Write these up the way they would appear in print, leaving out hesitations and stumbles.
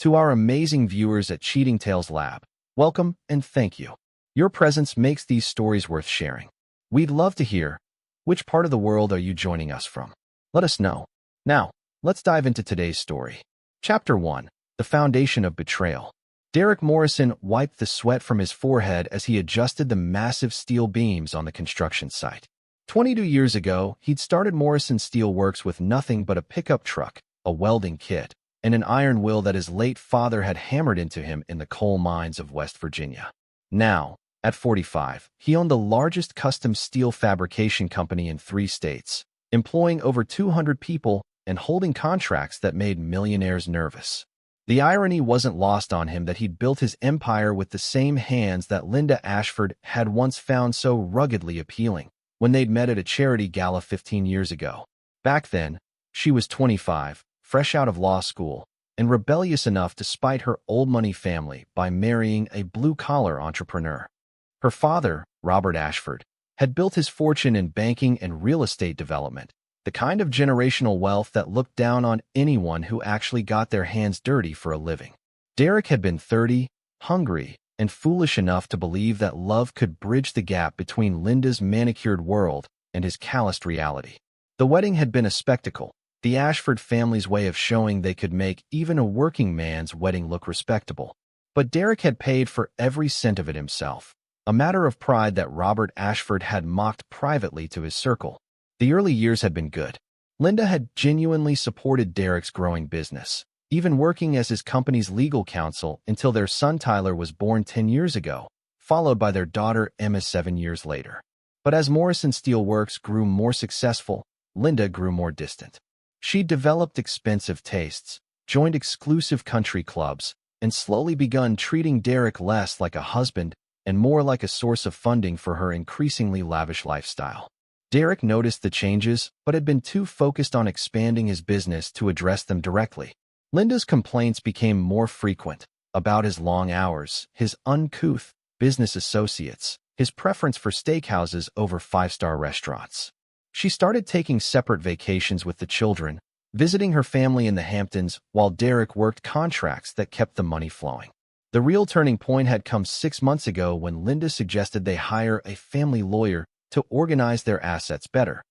To our amazing viewers at Cheating Tales Lab, welcome and thank you. Your presence makes these stories worth sharing. We'd love to hear, which part of the world are you joining us from? Let us know. Now, let's dive into today's story. Chapter 1. The Foundation of Betrayal. Derek Morrison wiped the sweat from his forehead as he adjusted the massive steel beams on the construction site. 22 years ago, he'd started Morrison Steel Works with nothing but a pickup truck, a welding kit, and an iron will that his late father had hammered into him in the coal mines of West Virginia. Now, at 45, he owned the largest custom steel fabrication company in 3 states, employing over 200 people and holding contracts that made millionaires nervous. The irony wasn't lost on him that he'd built his empire with the same hands that Linda Ashford had once found so ruggedly appealing when they'd met at a charity gala 15 years ago. Back then, she was 25, fresh out of law school, and rebellious enough to spite her old-money family by marrying a blue-collar entrepreneur. Her father, Robert Ashford, had built his fortune in banking and real estate development, the kind of generational wealth that looked down on anyone who actually got their hands dirty for a living. Derek had been 30, hungry, and foolish enough to believe that love could bridge the gap between Linda's manicured world and his calloused reality. The wedding had been a spectacle, the Ashford family's way of showing they could make even a working man's wedding look respectable. But Derek had paid for every cent of it himself, a matter of pride that Robert Ashford had mocked privately to his circle. The early years had been good. Linda had genuinely supported Derek's growing business, even working as his company's legal counsel until their son Tyler was born 10 years ago, followed by their daughter Emma 7 years later. But as Morrison Steel Works grew more successful, Linda grew more distant. She developed expensive tastes, joined exclusive country clubs, and slowly begun treating Derek less like a husband and more like a source of funding for her increasingly lavish lifestyle. Derek noticed the changes, but had been too focused on expanding his business to address them directly. Linda's complaints became more frequent about his long hours, his uncouth business associates, his preference for steakhouses over 5-star restaurants. She started taking separate vacations with the children, visiting her family in the Hamptons while Derek worked contracts that kept the money flowing. The real turning point had come 6 months ago when Linda suggested they hire a family lawyer to organize their assets better.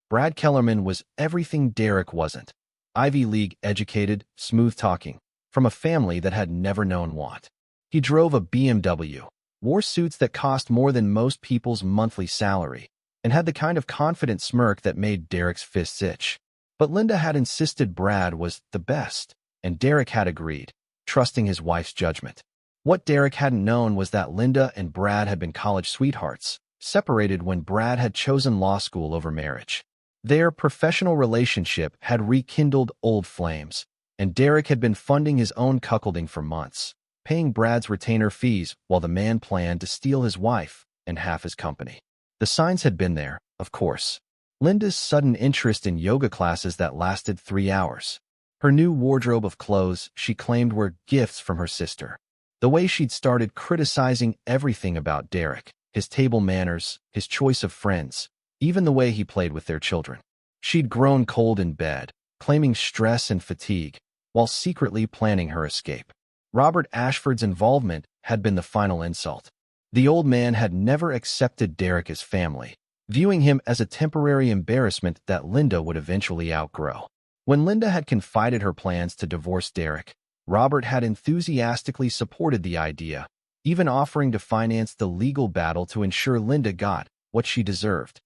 Brad Kellerman was everything Derek wasn't. Ivy League educated, smooth-talking, from a family that had never known want. He drove a BMW, wore suits that cost more than most people's monthly salary, and had the kind of confident smirk that made Derek's fists itch. But Linda had insisted Brad was the best, and Derek had agreed, trusting his wife's judgment. What Derek hadn't known was that Linda and Brad had been college sweethearts, separated when Brad had chosen law school over marriage. Their professional relationship had rekindled old flames, and Derek had been funding his own cuckolding for months, paying Brad's retainer fees while the man planned to steal his wife and half his company. The signs had been there, of course. Linda's sudden interest in yoga classes that lasted 3 hours. Her new wardrobe of clothes she claimed were gifts from her sister. The way she'd started criticizing everything about Derek. His table manners, his choice of friends, even the way he played with their children. She'd grown cold in bed, claiming stress and fatigue, while secretly planning her escape. Robert Ashford's involvement had been the final insult. The old man had never accepted Derek as family, viewing him as a temporary embarrassment that Linda would eventually outgrow. When Linda had confided her plans to divorce Derek, Robert had enthusiastically supported the idea, even offering to finance the legal battle to ensure Linda got what she deserved.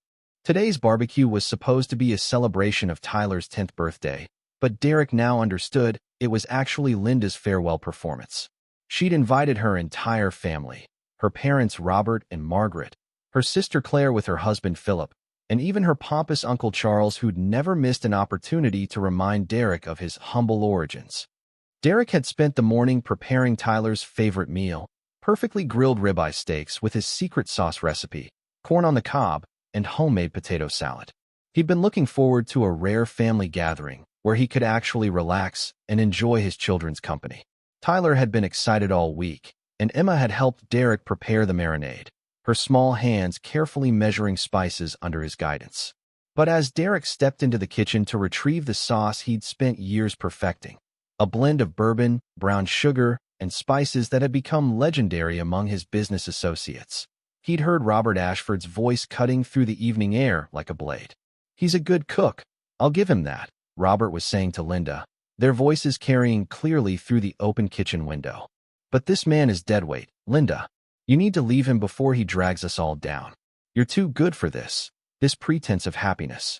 Today's barbecue was supposed to be a celebration of Tyler's 10th birthday, but Derek now understood it was actually Linda's farewell performance. She'd invited her entire family, her parents Robert and Margaret, her sister Claire with her husband Philip, and even her pompous Uncle Charles, who'd never missed an opportunity to remind Derek of his humble origins. Derek had spent the morning preparing Tyler's favorite meal, perfectly grilled ribeye steaks with his secret sauce recipe, corn on the cob, and homemade potato salad. He'd been looking forward to a rare family gathering where he could actually relax and enjoy his children's company. Tyler had been excited all week, and Emma had helped Derek prepare the marinade, her small hands carefully measuring spices under his guidance. But as Derek stepped into the kitchen to retrieve the sauce he'd spent years perfecting, a blend of bourbon, brown sugar, and spices that had become legendary among his business associates. He'd heard Robert Ashford's voice cutting through the evening air like a blade. "He's a good cook. I'll give him that," Robert was saying to Linda, their voices carrying clearly through the open kitchen window. "But this man is deadweight, Linda. You need to leave him before he drags us all down. You're too good for this pretense of happiness."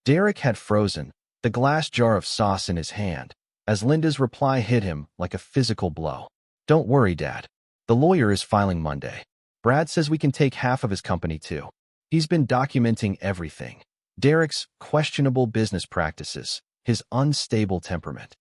Derek had frozen, the glass jar of sauce in his hand, as Linda's reply hit him like a physical blow. "Don't worry, Dad. The lawyer is filing Monday. Brad says we can take half of his company too. He's been documenting everything. Derek's questionable business practices, his unstable temperament.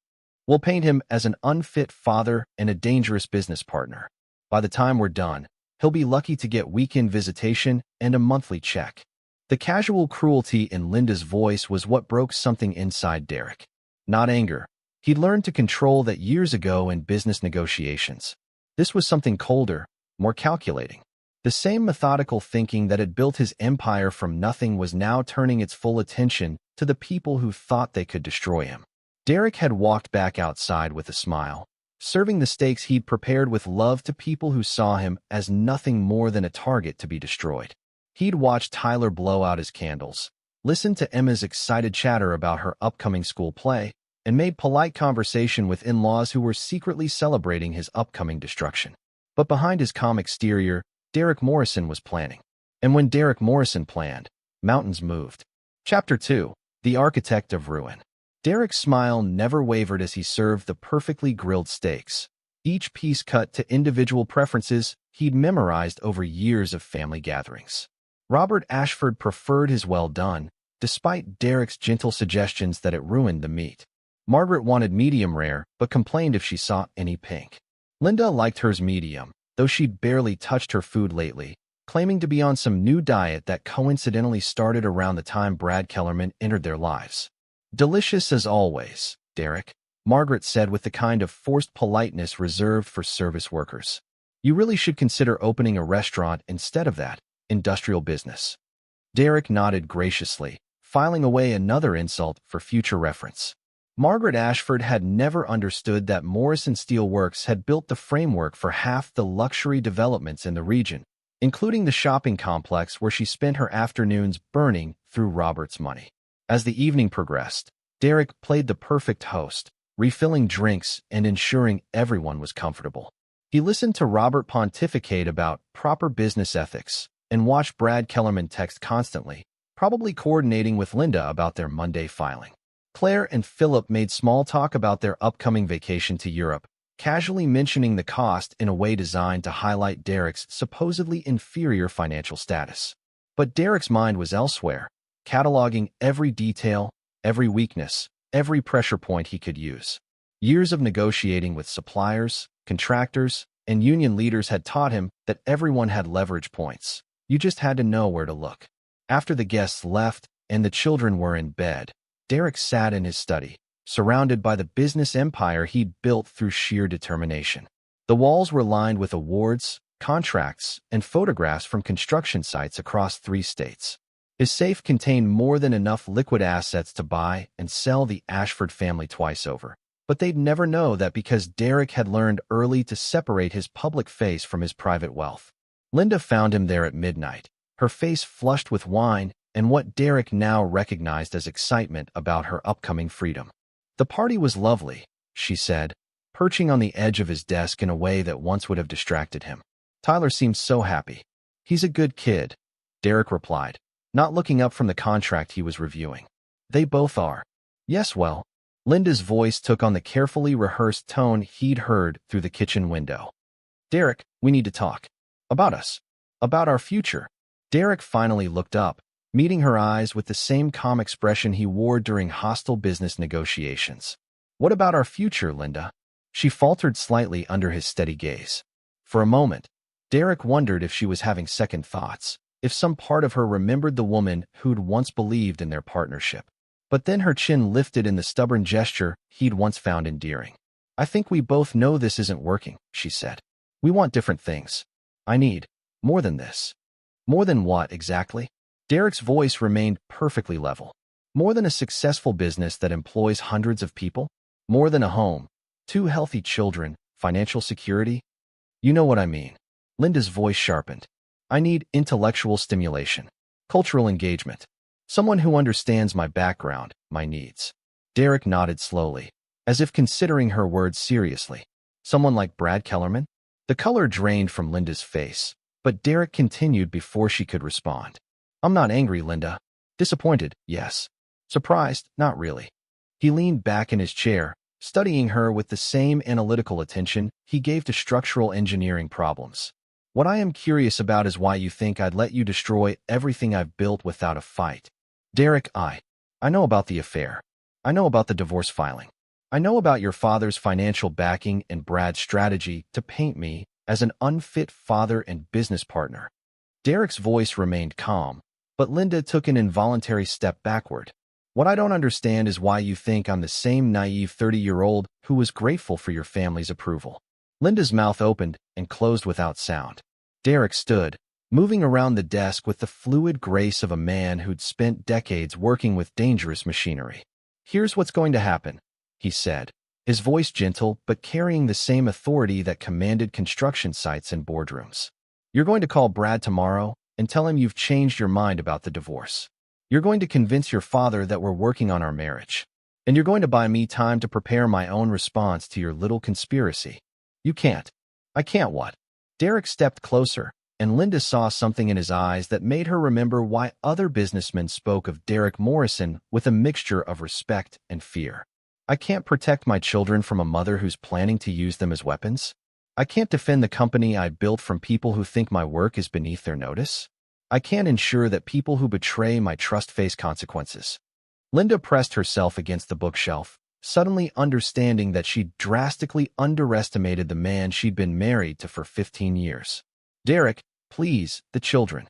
We'll paint him as an unfit father and a dangerous business partner. By the time we're done, he'll be lucky to get weekend visitation and a monthly check." The casual cruelty in Linda's voice was what broke something inside Derek. Not anger. He'd learned to control that years ago in business negotiations. This was something colder, more calculating. The same methodical thinking that had built his empire from nothing was now turning its full attention to the people who thought they could destroy him. Derek had walked back outside with a smile, serving the steaks he'd prepared with love to people who saw him as nothing more than a target to be destroyed. He'd watched Tyler blow out his candles, listened to Emma's excited chatter about her upcoming school play, and made polite conversation with in-laws who were secretly celebrating his upcoming destruction. But behind his calm exterior, Derek Morrison was planning. And when Derek Morrison planned, mountains moved. Chapter 2. The Architect of Ruin. Derek's smile never wavered as he served the perfectly grilled steaks, each piece cut to individual preferences he'd memorized over years of family gatherings. Robert Ashford preferred his well done, despite Derek's gentle suggestions that it ruined the meat. Margaret wanted medium rare, but complained if she saw any pink. Linda liked hers medium, though she'd barely touched her food lately, claiming to be on some new diet that coincidentally started around the time Brad Kellerman entered their lives. "Delicious as always, Derek," Margaret said with the kind of forced politeness reserved for service workers. "You really should consider opening a restaurant instead of that industrial business." Derek nodded graciously, filing away another insult for future reference. Margaret Ashford had never understood that Morrison Steel Works had built the framework for half the luxury developments in the region, including the shopping complex where she spent her afternoons burning through Robert's money. As the evening progressed, Derek played the perfect host, refilling drinks and ensuring everyone was comfortable. He listened to Robert pontificate about proper business ethics and watched Brad Kellerman text constantly, probably coordinating with Linda about their Monday filing. Claire and Philip made small talk about their upcoming vacation to Europe, casually mentioning the cost in a way designed to highlight Derek's supposedly inferior financial status. But Derek's mind was elsewhere, cataloging every detail, every weakness, every pressure point he could use. Years of negotiating with suppliers, contractors, and union leaders had taught him that everyone had leverage points. You just had to know where to look. After the guests left and the children were in bed, Derek sat in his study, surrounded by the business empire he'd built through sheer determination. The walls were lined with awards, contracts, and photographs from construction sites across 3 states. His safe contained more than enough liquid assets to buy and sell the Ashford family twice over. But they'd never know that because Derek had learned early to separate his public face from his private wealth. Linda found him there at midnight, her face flushed with wine and what Derek now recognized as excitement about her upcoming freedom. "The party was lovely," she said, perching on the edge of his desk in a way that once would have distracted him. "Tyler seems so happy." "He's a good kid," Derek replied, not looking up from the contract he was reviewing. "They both are." "Yes, well." Linda's voice took on the carefully rehearsed tone he'd heard through the kitchen window. "Derek, we need to talk. About us. About our future." Derek finally looked up, meeting her eyes with the same calm expression he wore during hostile business negotiations. "What about our future, Linda?" She faltered slightly under his steady gaze. For a moment, Derek wondered if she was having second thoughts, if some part of her remembered the woman who'd once believed in their partnership. But then her chin lifted in the stubborn gesture he'd once found endearing. "I think we both know this isn't working," she said. "We want different things. I need more than this." "More than what, exactly?" Derek's voice remained perfectly level. "More than a successful business that employs hundreds of people? More than a home, 2 healthy children, financial security? You know what I mean. Linda's voice sharpened. I need intellectual stimulation, cultural engagement, someone who understands my background, my needs. Derek nodded slowly, as if considering her words seriously. Someone like Brad Kellerman? The color drained from Linda's face, but Derek continued before she could respond. I'm not angry, Linda. Disappointed, yes. Surprised, not really. He leaned back in his chair, studying her with the same analytical attention he gave to structural engineering problems. What I am curious about is why you think I'd let you destroy everything I've built without a fight. Derek, I know about the affair. I know about the divorce filing. I know about your father's financial backing and Brad's strategy to paint me as an unfit father and business partner. Derek's voice remained calm, but Linda took an involuntary step backward. What I don't understand is why you think I'm the same naive 30-year-old who was grateful for your family's approval. Linda's mouth opened and closed without sound. Derek stood, moving around the desk with the fluid grace of a man who'd spent decades working with dangerous machinery. Here's what's going to happen, he said, his voice gentle but carrying the same authority that commanded construction sites and boardrooms. You're going to call Brad tomorrow and tell him you've changed your mind about the divorce. You're going to convince your father that we're working on our marriage. And you're going to buy me time to prepare my own response to your little conspiracy. You can't. I can't what? Derek stepped closer, and Linda saw something in his eyes that made her remember why other businessmen spoke of Derek Morrison with a mixture of respect and fear. I can't protect my children from a mother who's planning to use them as weapons. I can't defend the company I built from people who think my work is beneath their notice. I can't ensure that people who betray my trust face consequences. Linda pressed herself against the bookshelf, suddenly understanding that she'd drastically underestimated the man she'd been married to for 15 years. Derek, please, the children.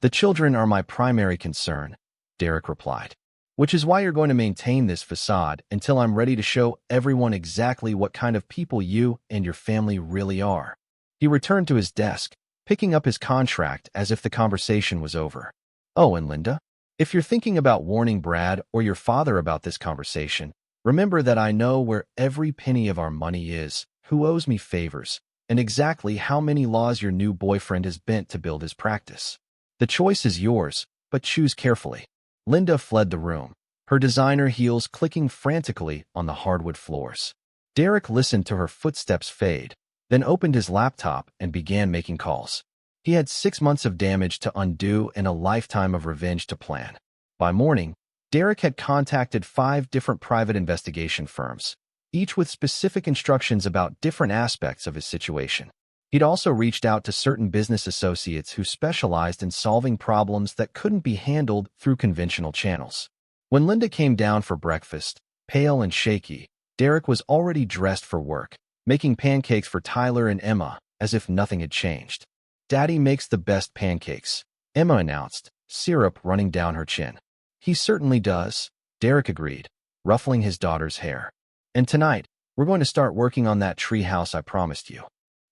The children are my primary concern, Derek replied. Which is why you're going to maintain this facade until I'm ready to show everyone exactly what kind of people you and your family really are. He returned to his desk, picking up his contract as if the conversation was over. Oh, and Linda, if you're thinking about warning Brad or your father about this conversation, remember that I know where every penny of our money is, who owes me favors, and exactly how many laws your new boyfriend has bent to build his practice. The choice is yours, but choose carefully. Linda fled the room, her designer heels clicking frantically on the hardwood floors. Derek listened to her footsteps fade, then opened his laptop and began making calls. He had 6 months of damage to undo and a lifetime of revenge to plan. By morning, Derek had contacted 5 different private investigation firms, each with specific instructions about different aspects of his situation. He'd also reached out to certain business associates who specialized in solving problems that couldn't be handled through conventional channels. When Linda came down for breakfast, pale and shaky, Derek was already dressed for work, making pancakes for Tyler and Emma, as if nothing had changed. Daddy makes the best pancakes, Emma announced, syrup running down her chin. He certainly does, Derek agreed, ruffling his daughter's hair. And tonight, we're going to start working on that tree house I promised you.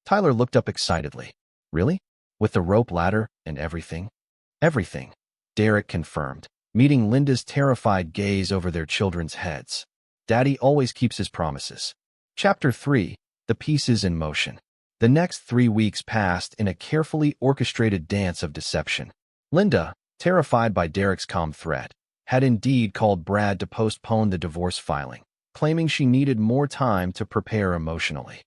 Tyler looked up excitedly. Really? With the rope ladder and everything? Everything, Derek confirmed, meeting Linda's terrified gaze over their children's heads. Daddy always keeps his promises. Chapter 3, The Pieces in Motion. The next 3 weeks passed in a carefully orchestrated dance of deception. Linda, terrified by Derek's calm threat, had indeed called Brad to postpone the divorce filing, claiming she needed more time to prepare emotionally.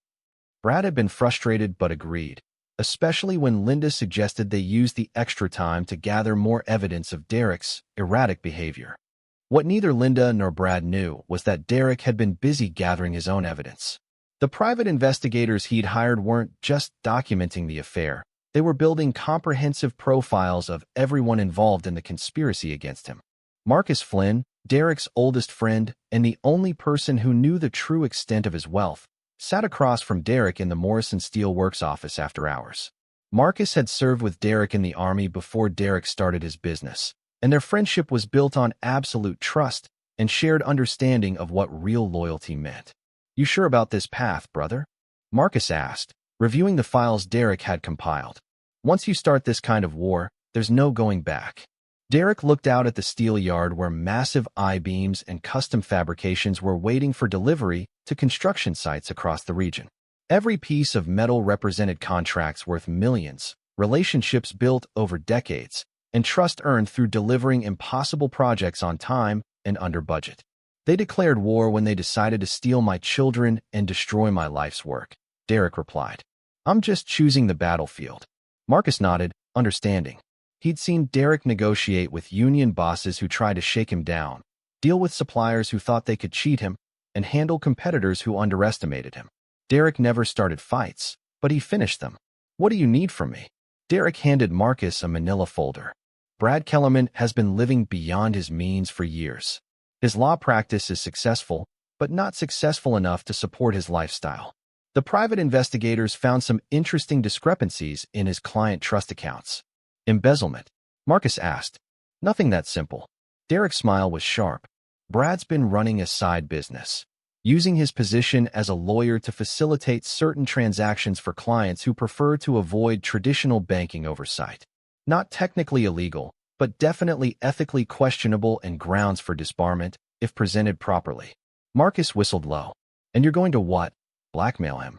Brad had been frustrated but agreed, especially when Linda suggested they use the extra time to gather more evidence of Derek's erratic behavior. What neither Linda nor Brad knew was that Derek had been busy gathering his own evidence. The private investigators he'd hired weren't just documenting the affair, they were building comprehensive profiles of everyone involved in the conspiracy against him. Marcus Flynn, Derek's oldest friend and the only person who knew the true extent of his wealth, sat across from Derek in the Morrison Steel Works office after hours. Marcus had served with Derek in the Army before Derek started his business, and their friendship was built on absolute trust and shared understanding of what real loyalty meant. You sure about this path, brother? Marcus asked, reviewing the files Derek had compiled. Once you start this kind of war, there's no going back. Derek looked out at the steel yard where massive I-beams and custom fabrications were waiting for delivery to construction sites across the region. Every piece of metal represented contracts worth millions, relationships built over decades, and trust earned through delivering impossible projects on time and under budget. They declared war when they decided to steal my children and destroy my life's work, Derek replied. I'm just choosing the battlefield. Marcus nodded, understanding. He'd seen Derek negotiate with union bosses who tried to shake him down, deal with suppliers who thought they could cheat him, and handle competitors who underestimated him. Derek never started fights, but he finished them. What do you need from me? Derek handed Marcus a manila folder. Brad Kellerman has been living beyond his means for years. His law practice is successful, but not successful enough to support his lifestyle. The private investigators found some interesting discrepancies in his client trust accounts. Embezzlement? Marcus asked. Nothing that simple. Derek's smile was sharp. Brad's been running a side business, using his position as a lawyer to facilitate certain transactions for clients who prefer to avoid traditional banking oversight. Not technically illegal, but definitely ethically questionable and grounds for disbarment if presented properly. Marcus whistled low. And you're going to what? Blackmail him.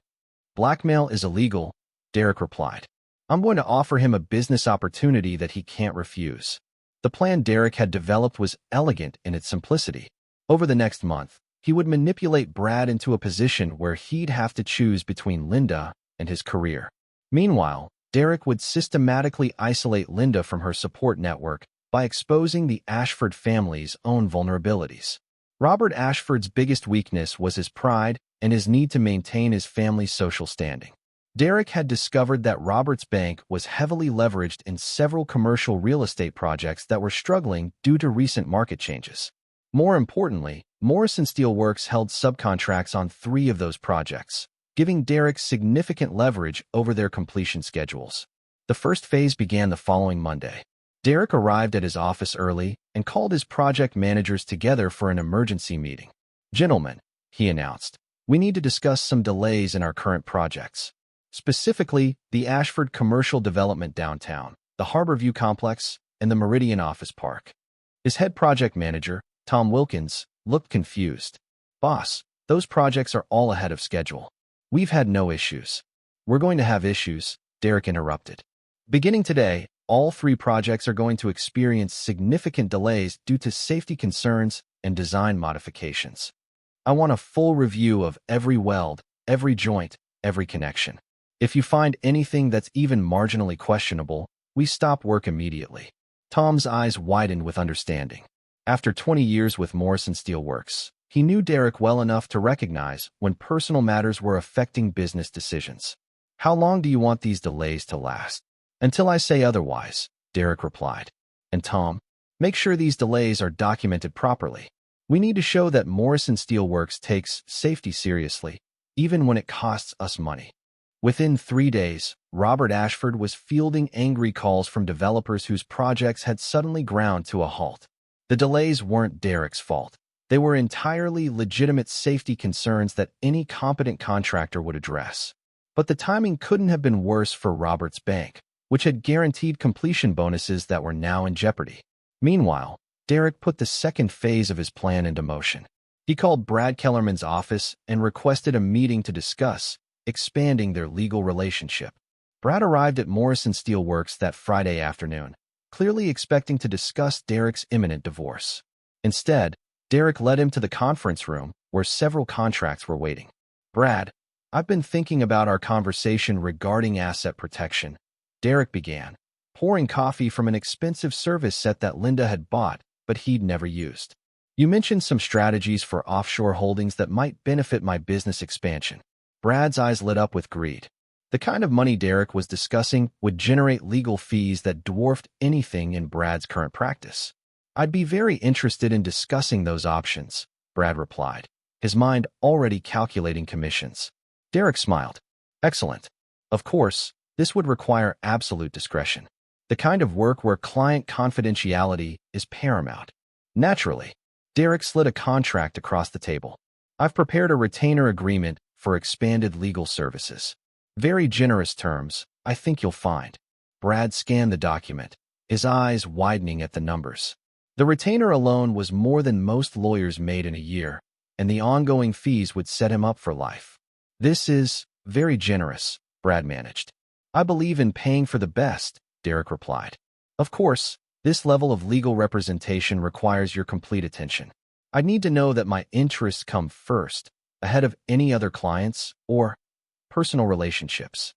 Blackmail is illegal, Derek replied. I'm going to offer him a business opportunity that he can't refuse. The plan Derek had developed was elegant in its simplicity. Over the next month, he would manipulate Brad into a position where he'd have to choose between Linda and his career. Meanwhile, Derek would systematically isolate Linda from her support network by exposing the Ashford family's own vulnerabilities. Robert Ashford's biggest weakness was his pride and his need to maintain his family's social standing. Derek had discovered that Robert's bank was heavily leveraged in several commercial real estate projects that were struggling due to recent market changes. More importantly, Morrison Steel Works held subcontracts on 3 of those projects, giving Derek significant leverage over their completion schedules. The first phase began the following Monday. Derek arrived at his office early and called his project managers together for an emergency meeting. Gentlemen, he announced, we need to discuss some delays in our current projects. Specifically, the Ashford Commercial Development downtown, the Harborview Complex, and the Meridian Office Park. His head project manager, Tom Wilkins, looked confused. Boss, those projects are all ahead of schedule. We've had no issues. We're going to have issues, Derek interrupted. Beginning today, all 3 projects are going to experience significant delays due to safety concerns and design modifications. I want a full review of every weld, every joint, every connection. If you find anything that's even marginally questionable, we stop work immediately. Tom's eyes widened with understanding. After 20 years with Morrison Steel Works, he knew Derek well enough to recognize when personal matters were affecting business decisions. How long do you want these delays to last? Until I say otherwise, Derek replied. And Tom, make sure these delays are documented properly. We need to show that Morrison Steel Works takes safety seriously, even when it costs us money. Within 3 days, Robert Ashford was fielding angry calls from developers whose projects had suddenly ground to a halt. The delays weren't Derek's fault. They were entirely legitimate safety concerns that any competent contractor would address. But the timing couldn't have been worse for Robert's bank, which had guaranteed completion bonuses that were now in jeopardy. Meanwhile, Derek put the second phase of his plan into motion. He called Brad Kellerman's office and requested a meeting to discuss expanding their legal relationship. Brad arrived at Morrison Steel Works that Friday afternoon, clearly expecting to discuss Derek's imminent divorce. Instead, Derek led him to the conference room where several contracts were waiting. Brad, I've been thinking about our conversation regarding asset protection, Derek began, pouring coffee from an expensive service set that Linda had bought but he'd never used. You mentioned some strategies for offshore holdings that might benefit my business expansion. Brad's eyes lit up with greed. The kind of money Derek was discussing would generate legal fees that dwarfed anything in Brad's current practice. I'd be very interested in discussing those options, Brad replied, his mind already calculating commissions. Derek smiled. Excellent. Of course, this would require absolute discretion. The kind of work where client confidentiality is paramount. Naturally, Derek slid a contract across the table. I've prepared a retainer agreement for expanded legal services. Very generous terms, I think you'll find. Brad scanned the document, his eyes widening at the numbers. The retainer alone was more than most lawyers made in a year, and the ongoing fees would set him up for life. This is very generous, Brad managed. I believe in paying for the best, Derek replied. Of course, this level of legal representation requires your complete attention. I need to know that my interests come first, ahead of any other clients or personal relationships.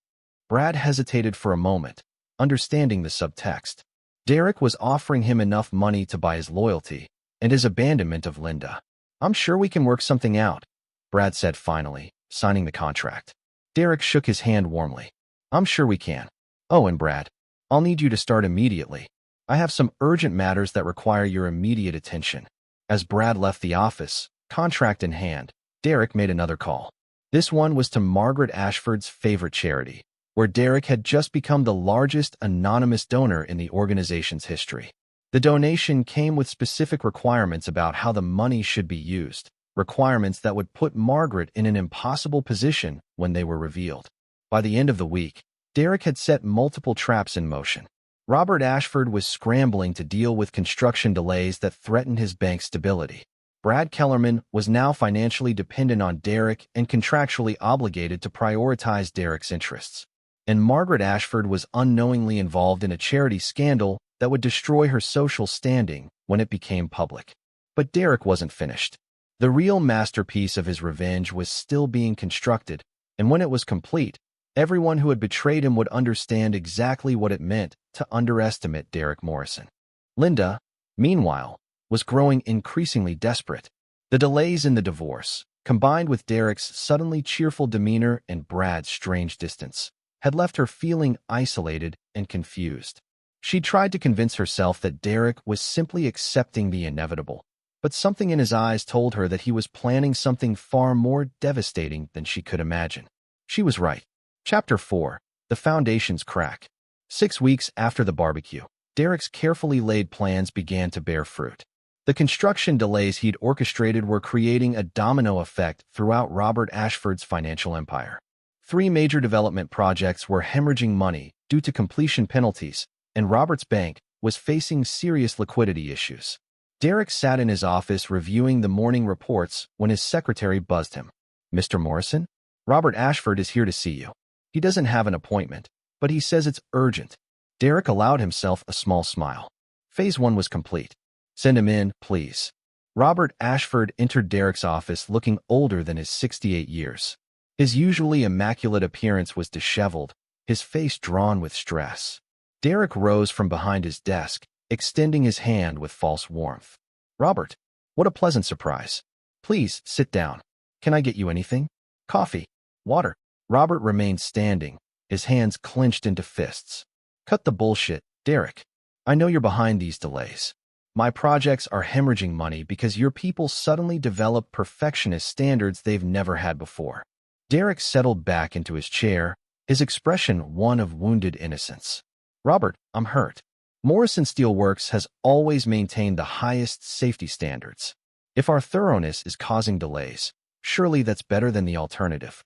Brad hesitated for a moment, understanding the subtext. Derek was offering him enough money to buy his loyalty and his abandonment of Linda. I'm sure we can work something out, Brad said finally, signing the contract. Derek shook his hand warmly. I'm sure we can. Oh, and Brad, I'll need you to start immediately. I have some urgent matters that require your immediate attention. As Brad left the office, contract in hand, Derek made another call. This one was to Margaret Ashford's favorite charity, where Derek had just become the largest anonymous donor in the organization's history. The donation came with specific requirements about how the money should be used, requirements that would put Margaret in an impossible position when they were revealed. By the end of the week, Derek had set multiple traps in motion. Robert Ashford was scrambling to deal with construction delays that threatened his bank's stability. Brad Kellerman was now financially dependent on Derek and contractually obligated to prioritize Derek's interests. And Margaret Ashford was unknowingly involved in a charity scandal that would destroy her social standing when it became public. But Derek wasn't finished. The real masterpiece of his revenge was still being constructed, and when it was complete, everyone who had betrayed him would understand exactly what it meant to underestimate Derek Morrison. Linda, meanwhile, was growing increasingly desperate. The delays in the divorce, combined with Derek's suddenly cheerful demeanor and Brad's strange distance, had left her feeling isolated and confused. She tried to convince herself that Derek was simply accepting the inevitable, but something in his eyes told her that he was planning something far more devastating than she could imagine. She was right. Chapter 4. The Foundations Crack. 6 weeks after the barbecue, Derek's carefully laid plans began to bear fruit. The construction delays he'd orchestrated were creating a domino effect throughout Robert Ashford's financial empire. 3 major development projects were hemorrhaging money due to completion penalties, and Robert's bank was facing serious liquidity issues. Derek sat in his office reviewing the morning reports when his secretary buzzed him. Mr. Morrison, Robert Ashford is here to see you. He doesn't have an appointment, but he says it's urgent. Derek allowed himself a small smile. Phase 1 was complete. Send him in, please. Robert Ashford entered Derek's office looking older than his 68 years. His usually immaculate appearance was disheveled, his face drawn with stress. Derek rose from behind his desk, extending his hand with false warmth. Robert, what a pleasant surprise. Please, sit down. Can I get you anything? Coffee? Water? Robert remained standing, his hands clenched into fists. Cut the bullshit, Derek. I know you're behind these delays. My projects are hemorrhaging money because your people suddenly developed perfectionist standards they've never had before. Derek settled back into his chair, his expression one of wounded innocence. Robert, I'm hurt. Morrison Steel Works has always maintained the highest safety standards. If our thoroughness is causing delays, surely that's better than the alternative.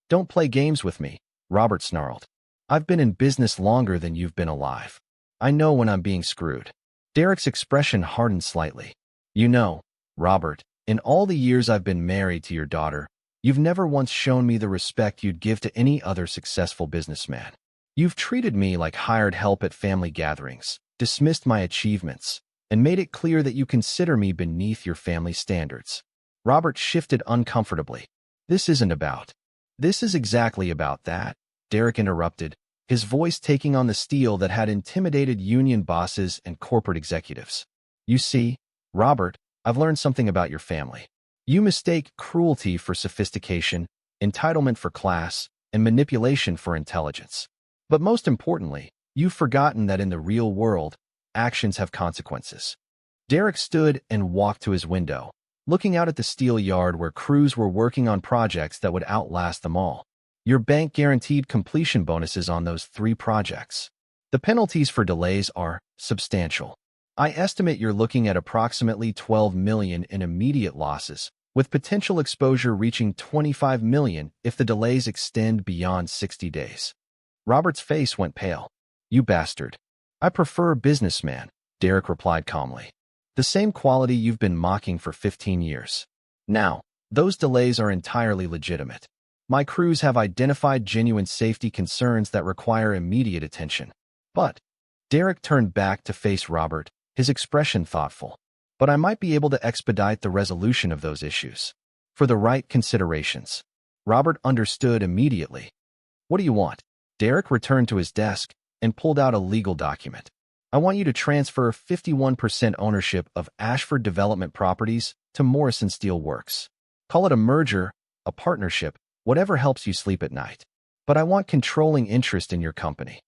Don't play games with me, Robert snarled. I've been in business longer than you've been alive. I know when I'm being screwed. Derek's expression hardened slightly. You know, Robert, in all the years I've been married to your daughter, you've never once shown me the respect you'd give to any other successful businessman. You've treated me like hired help at family gatherings, dismissed my achievements, and made it clear that you consider me beneath your family standards. Robert shifted uncomfortably. This is exactly about that, Derek interrupted, his voice taking on the steel that had intimidated union bosses and corporate executives. You see, Robert, I've learned something about your family. You mistake cruelty for sophistication, entitlement for class, and manipulation for intelligence. But most importantly, you've forgotten that in the real world, actions have consequences. Derek stood and walked to his window, looking out at the steel yard where crews were working on projects that would outlast them all. Your bank guaranteed completion bonuses on those 3 projects. The penalties for delays are substantial. I estimate you're looking at approximately $12 million in immediate losses, with potential exposure reaching $25 million if the delays extend beyond 60 days. Robert's face went pale. You bastard. I prefer businessman, Derek replied calmly. The same quality you've been mocking for 15 years. Now, those delays are entirely legitimate. My crews have identified genuine safety concerns that require immediate attention. But, Derek turned back to face Robert, his expression thoughtful. But I might be able to expedite the resolution of those issues. For the right considerations. Robert understood immediately. What do you want? Derek returned to his desk and pulled out a legal document. I want you to transfer 51% ownership of Ashford Development Properties to Morrison Steel Works. Call it a merger, a partnership, whatever helps you sleep at night. But I want controlling interest in your company.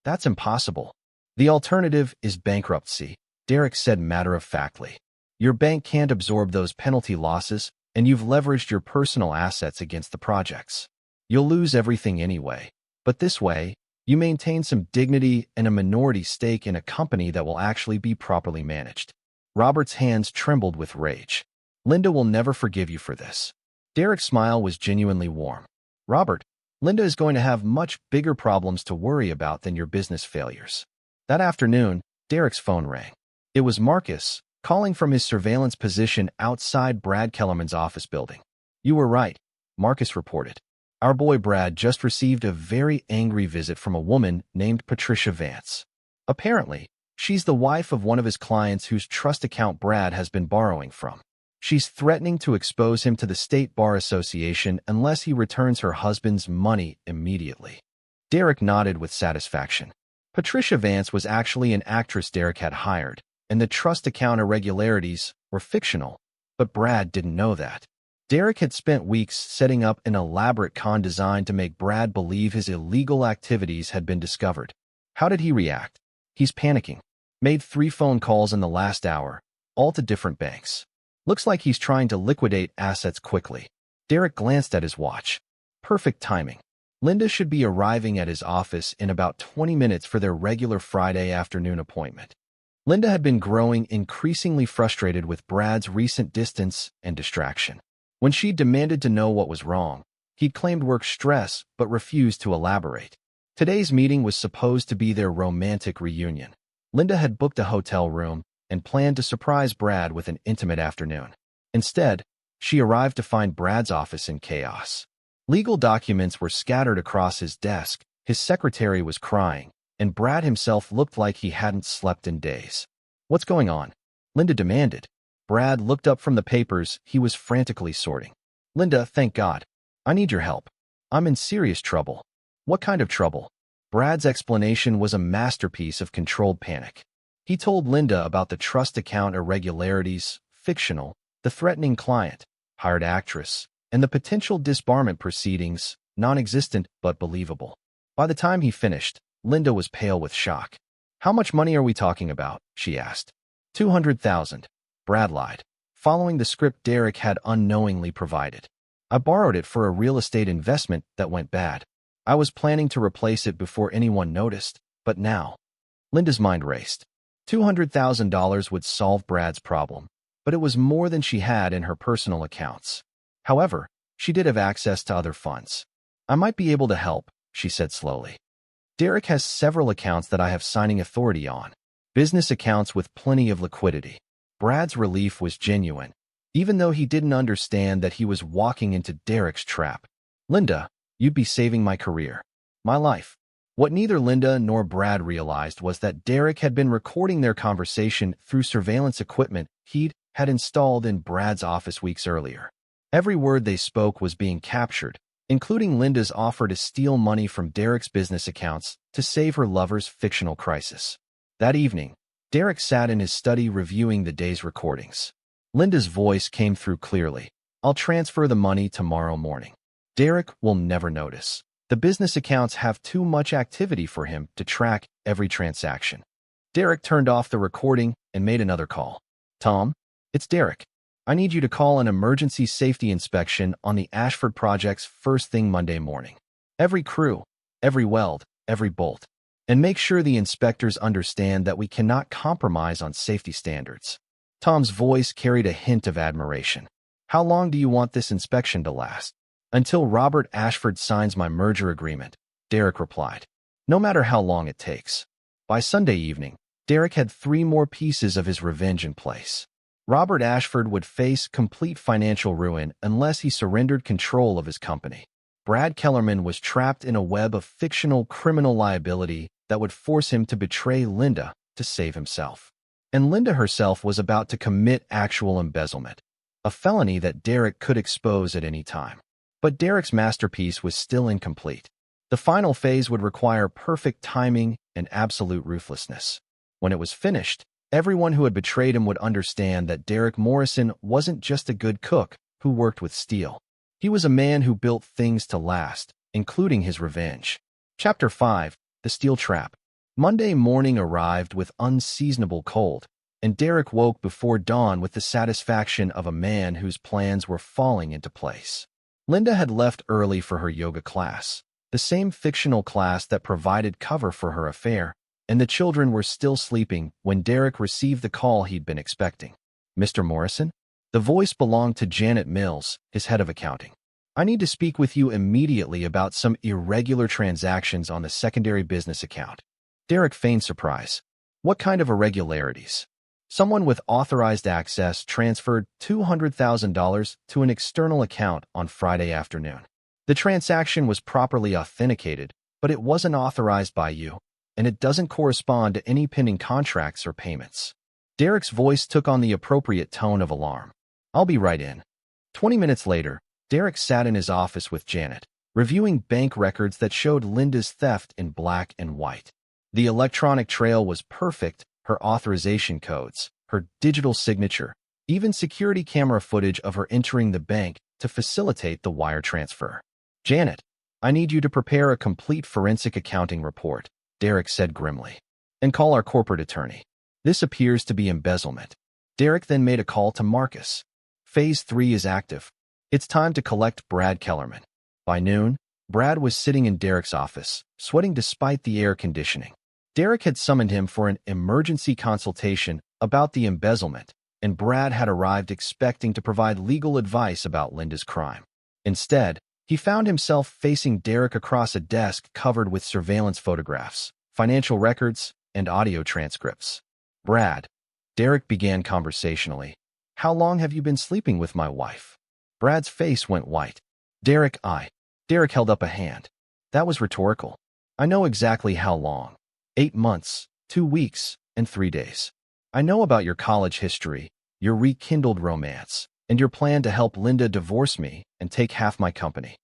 That's impossible. The alternative is bankruptcy, Derek said matter-of-factly. Your bank can't absorb those penalty losses, and you've leveraged your personal assets against the projects. You'll lose everything anyway. But this way, you maintain some dignity and a minority stake in a company that will actually be properly managed. Robert's hands trembled with rage. Linda will never forgive you for this. Derek's smile was genuinely warm. Robert, Linda is going to have much bigger problems to worry about than your business failures. That afternoon, Derek's phone rang. It was Marcus, calling from his surveillance position outside Brad Kellerman's office building. You were right, Marcus reported. Our boy Brad just received a very angry visit from a woman named Patricia Vance. Apparently, she's the wife of one of his clients whose trust account Brad has been borrowing from. She's threatening to expose him to the State Bar Association unless he returns her husband's money immediately. Derek nodded with satisfaction. Patricia Vance was actually an actress Derek had hired, and the trust account irregularities were fictional, but Brad didn't know that. Derek had spent weeks setting up an elaborate con designed to make Brad believe his illegal activities had been discovered. How did he react? He's panicking. Made 3 phone calls in the last hour, all to different banks. Looks like he's trying to liquidate assets quickly. Derek glanced at his watch. Perfect timing. Linda should be arriving at his office in about 20 minutes for their regular Friday afternoon appointment. Linda had been growing increasingly frustrated with Brad's recent distance and distraction. When she demanded to know what was wrong, he claimed work stress but refused to elaborate. Today's meeting was supposed to be their romantic reunion. Linda had booked a hotel room and planned to surprise Brad with an intimate afternoon. Instead, she arrived to find Brad's office in chaos. Legal documents were scattered across his desk, his secretary was crying, and Brad himself looked like he hadn't slept in days. What's going on? Linda demanded. Brad looked up from the papers he was frantically sorting. Linda, thank God. I need your help. I'm in serious trouble. What kind of trouble? Brad's explanation was a masterpiece of controlled panic. He told Linda about the trust account irregularities, fictional, the threatening client, hired actress, and the potential disbarment proceedings, non-existent but believable. By the time he finished, Linda was pale with shock. How much money are we talking about? She asked. 200,000. Brad lied, following the script Derek had unknowingly provided. I borrowed it for a real estate investment that went bad. I was planning to replace it before anyone noticed, but now. Linda's mind raced. $200,000 would solve Brad's problem, but it was more than she had in her personal accounts. However, she did have access to other funds. I might be able to help, she said slowly. Derek has several accounts that I have signing authority on. Business accounts with plenty of liquidity. Brad's relief was genuine, even though he didn't understand that he was walking into Derek's trap. Linda, you'd be saving my career. My life. What neither Linda nor Brad realized was that Derek had been recording their conversation through surveillance equipment he had installed in Brad's office weeks earlier. Every word they spoke was being captured, including Linda's offer to steal money from Derek's business accounts to save her lover's fictional crisis. That evening, Derek sat in his study reviewing the day's recordings. Linda's voice came through clearly. I'll transfer the money tomorrow morning. Derek will never notice. The business accounts have too much activity for him to track every transaction. Derek turned off the recording and made another call. Tom, it's Derek. I need you to call an emergency safety inspection on the Ashford projects first thing Monday morning. Every crew, every weld, every bolt. And make sure the inspectors understand that we cannot compromise on safety standards. Tom's voice carried a hint of admiration. How long do you want this inspection to last? Until Robert Ashford signs my merger agreement, Derek replied. No matter how long it takes. By Sunday evening, Derek had 3 more pieces of his revenge in place. Robert Ashford would face complete financial ruin unless he surrendered control of his company. Brad Kellerman was trapped in a web of fictional criminal liability that would force him to betray Linda to save himself. And Linda herself was about to commit actual embezzlement, a felony that Derek could expose at any time. But Derek's masterpiece was still incomplete. The final phase would require perfect timing and absolute ruthlessness. When it was finished, everyone who had betrayed him would understand that Derek Morrison wasn't just a good cook who worked with steel. He was a man who built things to last, including his revenge. Chapter 5: The Steel Trap. Monday morning arrived with unseasonable cold, and Derek woke before dawn with the satisfaction of a man whose plans were falling into place. Linda had left early for her yoga class, the same fictional class that provided cover for her affair, and the children were still sleeping when Derek received the call he'd been expecting. "Mr. Morrison?" The voice belonged to Janet Mills, his head of accounting. "I need to speak with you immediately about some irregular transactions on the secondary business account." Derek feigned surprise. "What kind of irregularities?" "Someone with authorized access transferred $200,000 to an external account on Friday afternoon. The transaction was properly authenticated, but it wasn't authorized by you, and it doesn't correspond to any pending contracts or payments." Derek's voice took on the appropriate tone of alarm. "I'll be right in." 20 minutes later, Derek sat in his office with Janet, reviewing bank records that showed Linda's theft in black and white. The electronic trail was perfect, her authorization codes, her digital signature, even security camera footage of her entering the bank to facilitate the wire transfer. "Janet, I need you to prepare a complete forensic accounting report," Derek said grimly, "and call our corporate attorney. This appears to be embezzlement." Derek then made a call to Marcus. "Phase 3 is active. It's time to collect Brad Kellerman." By noon, Brad was sitting in Derek's office, sweating despite the air conditioning. Derek had summoned him for an emergency consultation about the embezzlement, and Brad had arrived expecting to provide legal advice about Linda's crime. Instead, he found himself facing Derek across a desk covered with surveillance photographs, financial records, and audio transcripts. "Brad," Derek began conversationally, "how long have you been sleeping with my wife?" Brad's face went white. Derek held up a hand. "That was rhetorical. I know exactly how long. 8 months, 2 weeks, and 3 days. I know about your college history, your rekindled romance, and your plan to help Linda divorce me and take half my company."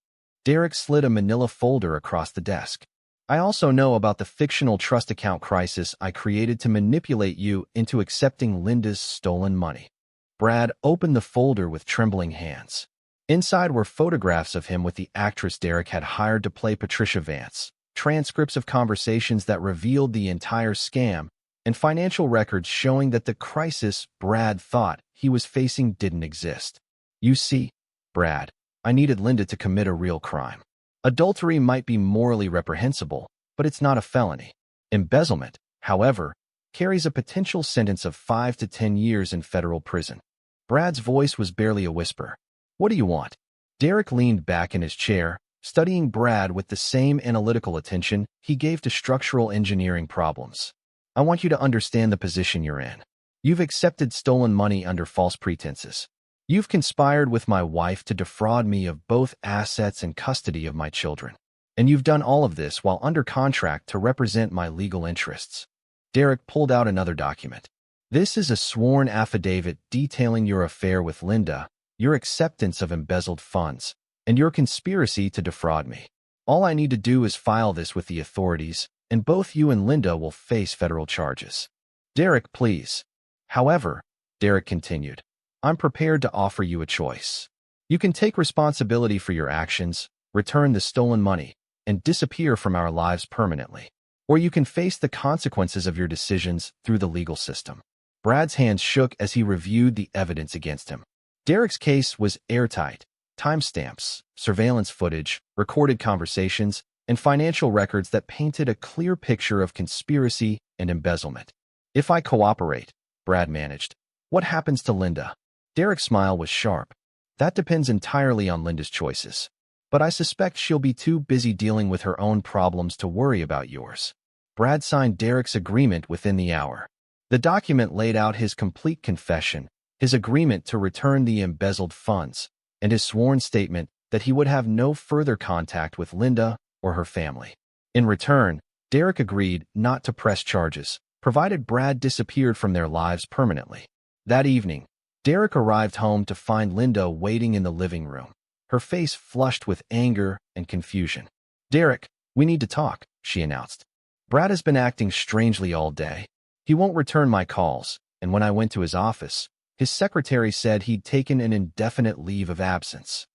Derek slid a manila folder across the desk. "I also know about the fictional trust account crisis I created to manipulate you into accepting Linda's stolen money." Brad opened the folder with trembling hands. Inside were photographs of him with the actress Derek had hired to play Patricia Vance, transcripts of conversations that revealed the entire scam, and financial records showing that the crisis Brad thought he was facing didn't exist. "You see, Brad, I needed Linda to commit a real crime. Adultery might be morally reprehensible, but it's not a felony. Embezzlement, however, carries a potential sentence of 5 to 10 years in federal prison." Brad's voice was barely a whisper. "What do you want?" Derek leaned back in his chair, studying Brad with the same analytical attention he gave to structural engineering problems. "I want you to understand the position you're in. You've accepted stolen money under false pretenses. You've conspired with my wife to defraud me of both assets and custody of my children. And you've done all of this while under contract to represent my legal interests." Derek pulled out another document. "This is a sworn affidavit detailing your affair with Linda, your acceptance of embezzled funds, and your conspiracy to defraud me. All I need to do is file this with the authorities, and both you and Linda will face federal charges." "Derek, please." "However," Derek continued, "I'm prepared to offer you a choice. You can take responsibility for your actions, return the stolen money, and disappear from our lives permanently. Or you can face the consequences of your decisions through the legal system." Brad's hands shook as he reviewed the evidence against him. Derek's case was airtight. Timestamps, surveillance footage, recorded conversations, and financial records that painted a clear picture of conspiracy and embezzlement. "If I cooperate," Brad managed, "what happens to Linda?" Derek's smile was sharp. "That depends entirely on Linda's choices. But I suspect she'll be too busy dealing with her own problems to worry about yours." Brad signed Derek's agreement within the hour. The document laid out his complete confession, his agreement to return the embezzled funds, and his sworn statement that he would have no further contact with Linda or her family. In return, Derek agreed not to press charges, provided Brad disappeared from their lives permanently. That evening, Derek arrived home to find Linda waiting in the living room, her face flushed with anger and confusion. "Derek, we need to talk," she announced. "Brad has been acting strangely all day. He won't return my calls, and when I went to his office, his secretary said he'd taken an indefinite leave of absence."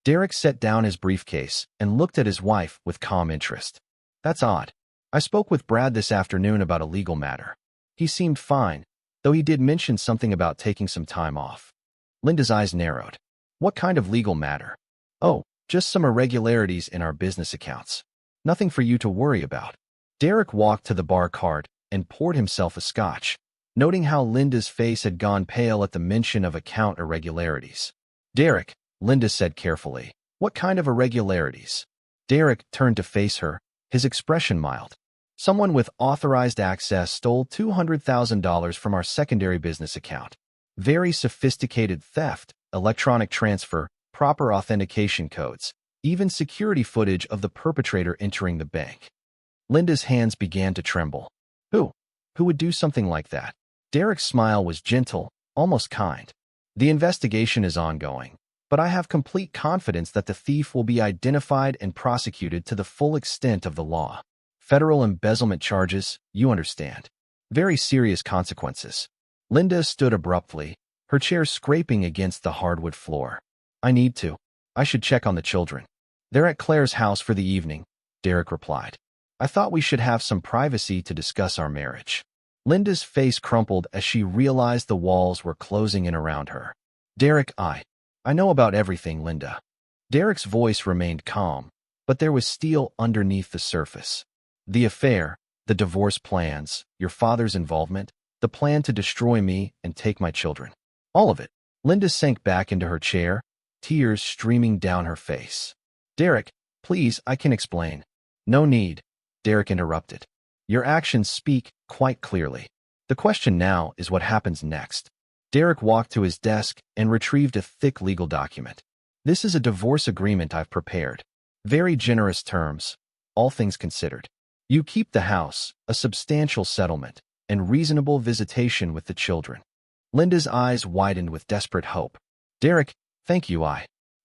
Derek set down his briefcase and looked at his wife with calm interest. "That's odd. I spoke with Brad this afternoon about a legal matter. He seemed fine, though he did mention something about taking some time off." Linda's eyes narrowed. "What kind of legal matter?" "Oh, just some irregularities in our business accounts. Nothing for you to worry about." Derek walked to the bar cart and poured himself a scotch, noting how Linda's face had gone pale at the mention of account irregularities. "Derek," Linda said carefully, "what kind of irregularities?" Derek turned to face her, his expression mild. "Someone with authorized access stole $200,000 from our secondary business account. Very sophisticated theft, electronic transfer, proper authentication codes, even security footage of the perpetrator entering the bank." Linda's hands began to tremble. Who? Who would do something like that? Derek's smile was gentle, almost kind. "The investigation is ongoing, but I have complete confidence that the thief will be identified and prosecuted to the full extent of the law. Federal embezzlement charges, you understand. Very serious consequences." Linda stood abruptly, her chair scraping against the hardwood floor. I should check on the children." "They're at Claire's house for the evening," Derek replied. "I thought we should have some privacy to discuss our marriage." Linda's face crumpled as she realized the walls were closing in around her. "Derek, I know about everything, Linda." Derek's voice remained calm, but there was steel underneath the surface. "The affair, the divorce plans, your father's involvement, the plan to destroy me and take my children. All of it." Linda sank back into her chair, tears streaming down her face. "Derek, please, I can explain." "No need," Derek interrupted. "Your actions speak quite clearly. The question now is what happens next." Derek walked to his desk and retrieved a thick legal document. "This is a divorce agreement I've prepared. Very generous terms, all things considered. You keep the house, a substantial settlement, and reasonable visitation with the children." Linda's eyes widened with desperate hope. "Derek, thank you,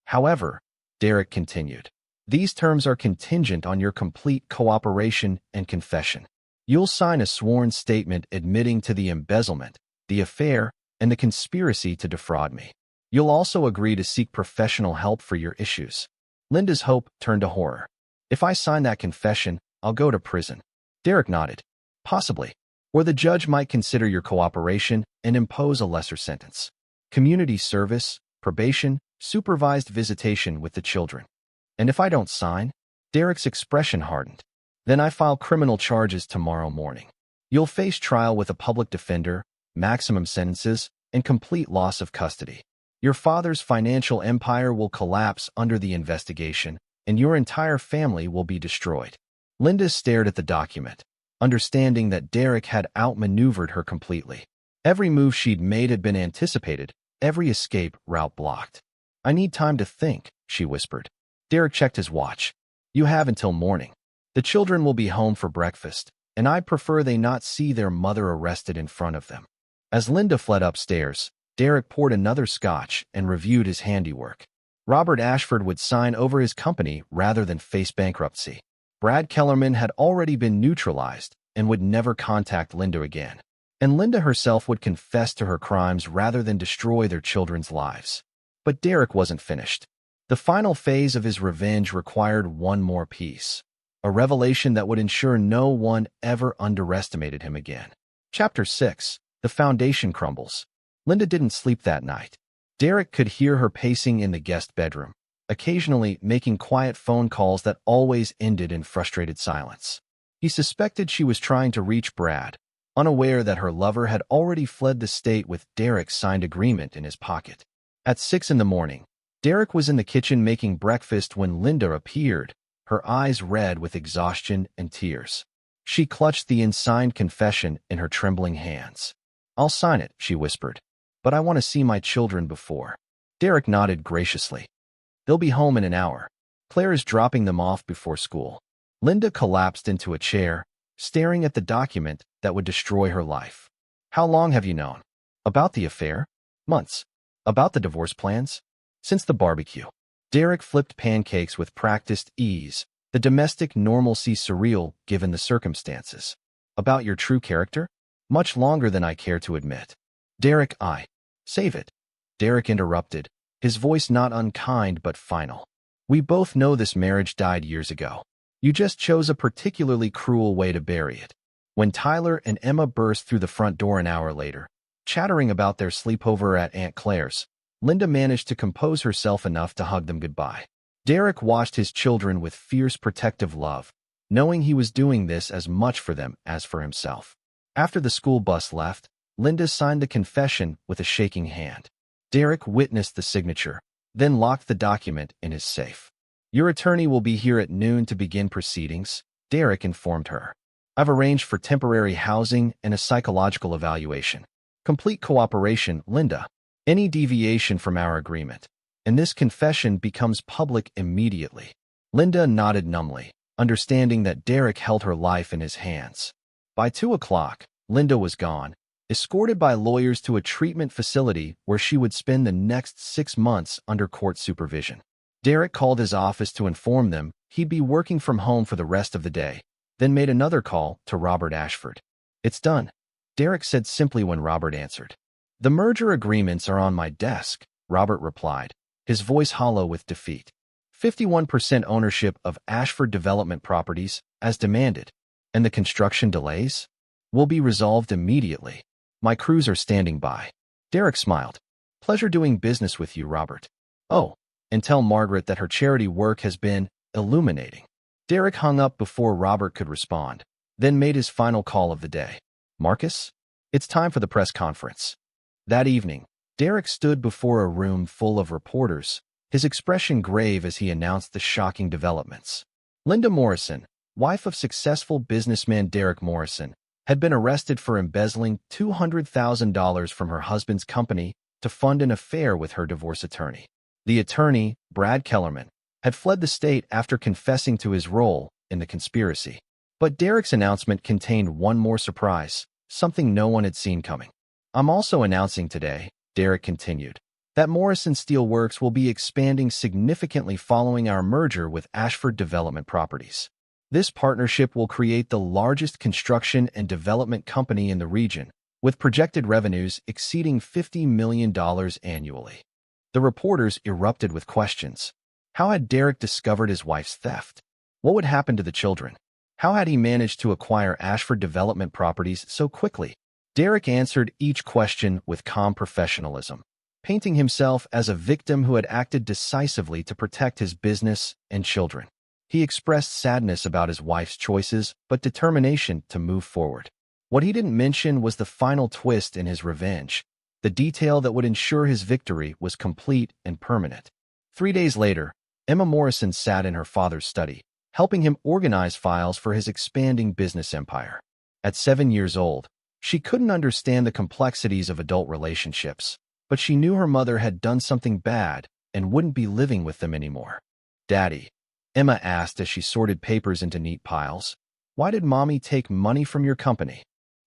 However," Derek continued, "these terms are contingent on your complete cooperation and confession. You'll sign a sworn statement admitting to the embezzlement, the affair, and the conspiracy to defraud me. You'll also agree to seek professional help for your issues." Linda's hope turned to horror. "If I sign that confession, I'll go to prison." Derek nodded. "Possibly. Or the judge might consider your cooperation and impose a lesser sentence. Community service, probation, supervised visitation with the children." "And if I don't sign?" Derek's expression hardened. "Then I file criminal charges tomorrow morning. You'll face trial with a public defender, maximum sentences, and complete loss of custody. Your father's financial empire will collapse under the investigation, and your entire family will be destroyed." Linda stared at the document, understanding that Derek had outmaneuvered her completely. Every move she'd made had been anticipated, every escape route blocked. "I need time to think," she whispered. Derek checked his watch. "You have until morning. The children will be home for breakfast, and I'd prefer they not see their mother arrested in front of them." As Linda fled upstairs, Derek poured another scotch and reviewed his handiwork. Robert Ashford would sign over his company rather than face bankruptcy. Brad Kellerman had already been neutralized and would never contact Linda again. And Linda herself would confess to her crimes rather than destroy their children's lives. But Derek wasn't finished. The final phase of his revenge required one more piece, a revelation that would ensure no one ever underestimated him again. Chapter 6. The Foundation Crumbles. Linda didn't sleep that night. Derek could hear her pacing in the guest bedroom, occasionally making quiet phone calls that always ended in frustrated silence. He suspected she was trying to reach Brad, unaware that her lover had already fled the state with Derek's signed agreement in his pocket. At 6 in the morning, Derek was in the kitchen making breakfast when Linda appeared, her eyes red with exhaustion and tears. She clutched the unsigned confession in her trembling hands. "I'll sign it," she whispered. "But I want to see my children before." Derek nodded graciously. "They'll be home in an hour. Claire is dropping them off before school." Linda collapsed into a chair, staring at the document that would destroy her life. "How long have you known?" "About the affair?" "Months." "About the divorce plans?" "Since the barbecue." Derek flipped pancakes with practiced ease, the domestic normalcy surreal given the circumstances. "About your true character?" "Much longer than I care to admit." Derek, Save it." Derek interrupted, his voice not unkind but final. "We both know this marriage died years ago. You just chose a particularly cruel way to bury it." When Tyler and Emma burst through the front door an hour later, chattering about their sleepover at Aunt Claire's, Linda managed to compose herself enough to hug them goodbye. Derek watched his children with fierce protective love, knowing he was doing this as much for them as for himself. After the school bus left, Linda signed the confession with a shaking hand. Derek witnessed the signature, then locked the document in his safe. "Your attorney will be here at noon to begin proceedings," Derek informed her. "I've arranged for temporary housing and a psychological evaluation. Complete cooperation, Linda. Any deviation from our agreement, and this confession becomes public immediately." Linda nodded numbly, understanding that Derek held her life in his hands. By 2 o'clock, Linda was gone, escorted by lawyers to a treatment facility where she would spend the next 6 months under court supervision. Derek called his office to inform them he'd be working from home for the rest of the day, then made another call to Robert Ashford. "It's done," Derek said simply when Robert answered. "The merger agreements are on my desk," Robert replied, his voice hollow with defeat. 51% ownership of Ashford Development Properties, as demanded. "And the construction delays? Will be resolved immediately. My crews are standing by." Derek smiled. "Pleasure doing business with you, Robert." "Oh, and tell Margaret that her charity work has been illuminating." Derek hung up before Robert could respond, then made his final call of the day. "Marcus, it's time for the press conference." That evening, Derek stood before a room full of reporters, his expression grave as he announced the shocking developments. Linda Morrison, wife of successful businessman Derek Morrison, had been arrested for embezzling $200,000 from her husband's company to fund an affair with her divorce attorney. The attorney, Brad Kellerman, had fled the state after confessing to his role in the conspiracy. But Derek's announcement contained one more surprise, something no one had seen coming. "I'm also announcing today," Derek continued, "that Morrison Steel Works will be expanding significantly following our merger with Ashford Development Properties. This partnership will create the largest construction and development company in the region, with projected revenues exceeding $50 million annually." The reporters erupted with questions. How had Derek discovered his wife's theft? What would happen to the children? How had he managed to acquire Ashford Development Properties so quickly? Derek answered each question with calm professionalism, painting himself as a victim who had acted decisively to protect his business and children. He expressed sadness about his wife's choices, but determination to move forward. What he didn't mention was the final twist in his revenge. The detail that would ensure his victory was complete and permanent. 3 days later, Emma Morrison sat in her father's study, helping him organize files for his expanding business empire. At 7 years old, she couldn't understand the complexities of adult relationships, but she knew her mother had done something bad and wouldn't be living with them anymore. "Daddy," Emma asked as she sorted papers into neat piles, "why did Mommy take money from your company?"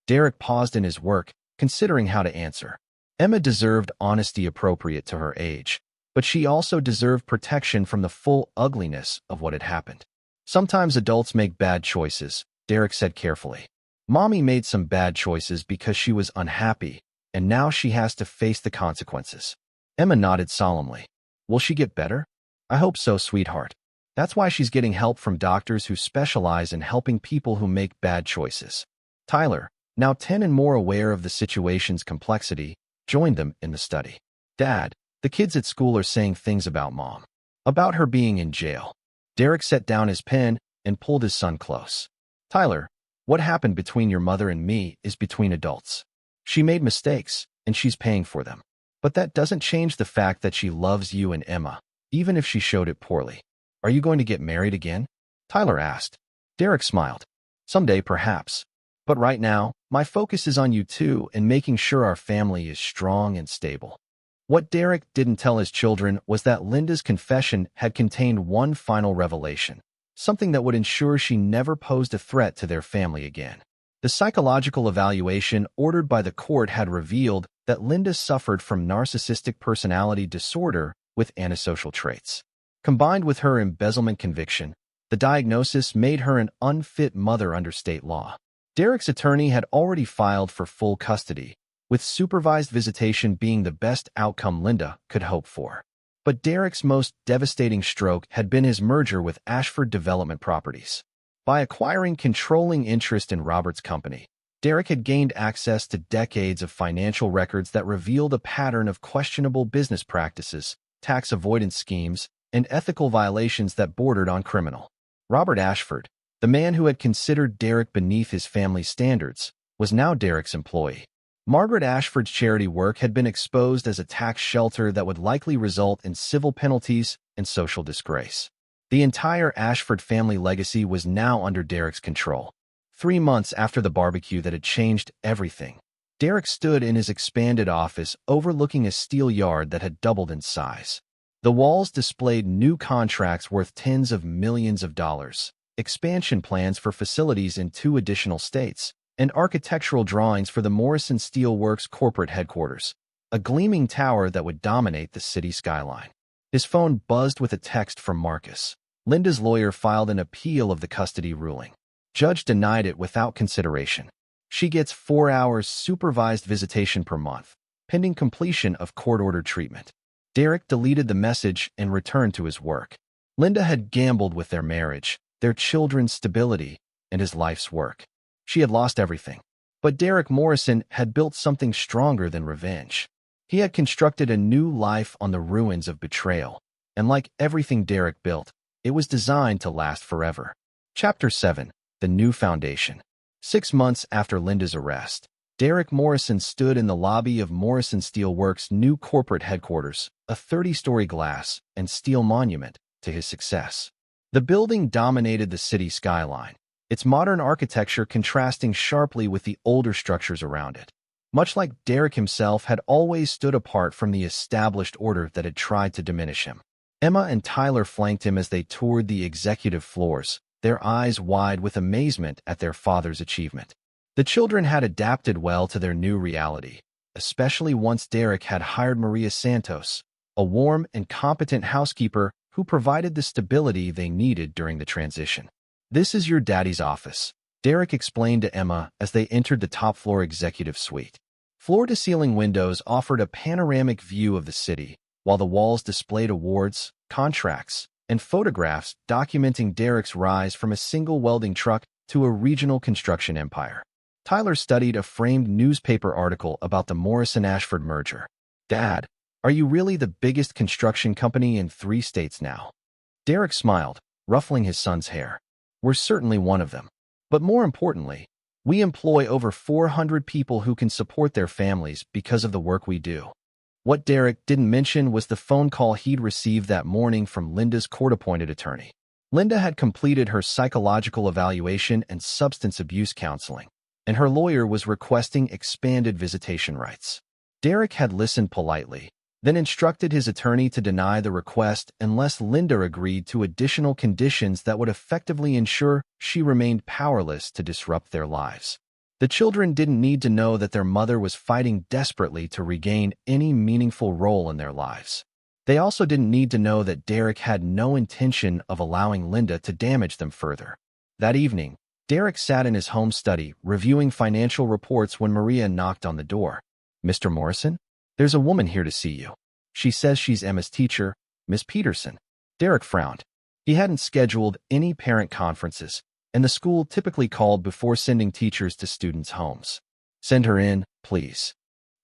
Derek paused in his work, considering how to answer. Emma deserved honesty appropriate to her age, but she also deserved protection from the full ugliness of what had happened. "Sometimes adults make bad choices," Derek said carefully. "Mommy made some bad choices because she was unhappy, and now she has to face the consequences." Emma nodded solemnly. "Will she get better?" "I hope so, sweetheart. That's why she's getting help from doctors who specialize in helping people who make bad choices." Tyler, now 10 and more aware of the situation's complexity, joined them in the study. "Dad, the kids at school are saying things about Mom. About her being in jail." Derek set down his pen and pulled his son close. "Tyler, what happened between your mother and me is between adults. She made mistakes, and she's paying for them. But that doesn't change the fact that she loves you and Emma, even if she showed it poorly." "Are you going to get married again?" Tyler asked. Derek smiled. Someday, perhaps. But right now, my focus is on you two and making sure our family is strong and stable. What Derek didn't tell his children was that Linda's confession had contained one final revelation, something that would ensure she never posed a threat to their family again. The psychological evaluation ordered by the court had revealed that Linda suffered from narcissistic personality disorder with antisocial traits. Combined with her embezzlement conviction, the diagnosis made her an unfit mother under state law. Derek's attorney had already filed for full custody, with supervised visitation being the best outcome Linda could hope for. But Derek's most devastating stroke had been his merger with Ashford Development Properties. By acquiring controlling interest in Robert's company, Derek had gained access to decades of financial records that revealed a pattern of questionable business practices, tax avoidance schemes, and ethical violations that bordered on criminal. Robert Ashford, the man who had considered Derek beneath his family's standards, was now Derek's employee. Margaret Ashford's charity work had been exposed as a tax shelter that would likely result in civil penalties and social disgrace. The entire Ashford family legacy was now under Derek's control. 3 months after the barbecue that had changed everything, Derek stood in his expanded office overlooking a steel yard that had doubled in size. The walls displayed new contracts worth tens of millions of dollars, expansion plans for facilities in 2 additional states, and architectural drawings for the Morrison Steel Works corporate headquarters, a gleaming tower that would dominate the city skyline. His phone buzzed with a text from Marcus. Linda's lawyer filed an appeal of the custody ruling. Judge denied it without consideration. She gets 4 hours supervised visitation per month, pending completion of court-ordered treatment. Derek deleted the message and returned to his work. Linda had gambled with their marriage, their children's stability, and his life's work. She had lost everything. But Derek Morrison had built something stronger than revenge. He had constructed a new life on the ruins of betrayal, and like everything Derek built, it was designed to last forever. Chapter 7. The New Foundation. 6 months after Linda's arrest, Derek Morrison stood in the lobby of Morrison Steel Works' new corporate headquarters, a 30-story glass and steel monument to his success. The building dominated the city skyline, its modern architecture contrasting sharply with the older structures around it. Much like Derek himself had always stood apart from the established order that had tried to diminish him. Emma and Tyler flanked him as they toured the executive floors, their eyes wide with amazement at their father's achievement. The children had adapted well to their new reality, especially once Derek had hired Maria Santos, a warm and competent housekeeper who provided the stability they needed during the transition. "This is your daddy's office," Derek explained to Emma as they entered the top-floor executive suite. Floor-to-ceiling windows offered a panoramic view of the city, while the walls displayed awards, contracts, and photographs documenting Derek's rise from a single welding truck to a regional construction empire. Tyler studied a framed newspaper article about the Morrison-Ashford merger. "Dad, are you really the biggest construction company in 3 states now?" Derek smiled, ruffling his son's hair. "We're certainly one of them. But more importantly, we employ over 400 people who can support their families because of the work we do." What Derek didn't mention was the phone call he'd received that morning from Linda's court-appointed attorney. Linda had completed her psychological evaluation and substance abuse counseling, and her lawyer was requesting expanded visitation rights. Derek had listened politely, then instructed his attorney to deny the request unless Linda agreed to additional conditions that would effectively ensure she remained powerless to disrupt their lives. The children didn't need to know that their mother was fighting desperately to regain any meaningful role in their lives. They also didn't need to know that Derek had no intention of allowing Linda to damage them further. That evening, Derek sat in his home study, reviewing financial reports when Maria knocked on the door. "Mr. Morrison? There's a woman here to see you. She says she's Emma's teacher, Miss Peterson." Derek frowned. He hadn't scheduled any parent conferences, and the school typically called before sending teachers to students' homes. "Send her in, please."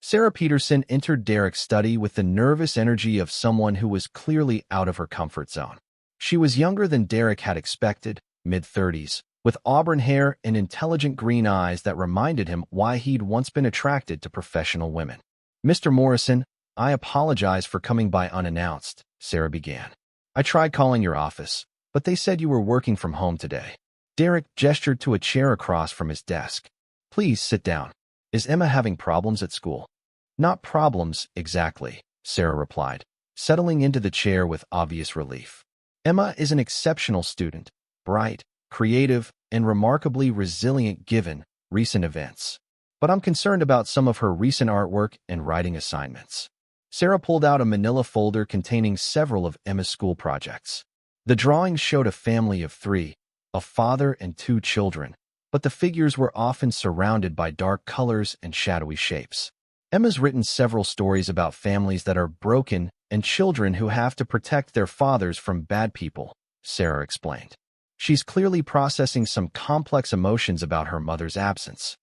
Sarah Peterson entered Derek's study with the nervous energy of someone who was clearly out of her comfort zone. She was younger than Derek had expected, mid-30s, with auburn hair and intelligent green eyes that reminded him why he'd once been attracted to professional women. "Mr. Morrison, I apologize for coming by unannounced," Sarah began. "I tried calling your office, but they said you were working from home today." Derek gestured to a chair across from his desk. Please sit down. Is Emma having problems at school? Not problems, exactly, Sarah replied, settling into the chair with obvious relief. Emma is an exceptional student, bright, creative, and remarkably resilient given recent events. But I'm concerned about some of her recent artwork and writing assignments. Sarah pulled out a manila folder containing several of Emma's school projects. The drawings showed a family of 3, a father and 2 children, but the figures were often surrounded by dark colors and shadowy shapes. Emma's written several stories about families that are broken and children who have to protect their fathers from bad people, Sarah explained. She's clearly processing some complex emotions about her mother's absence.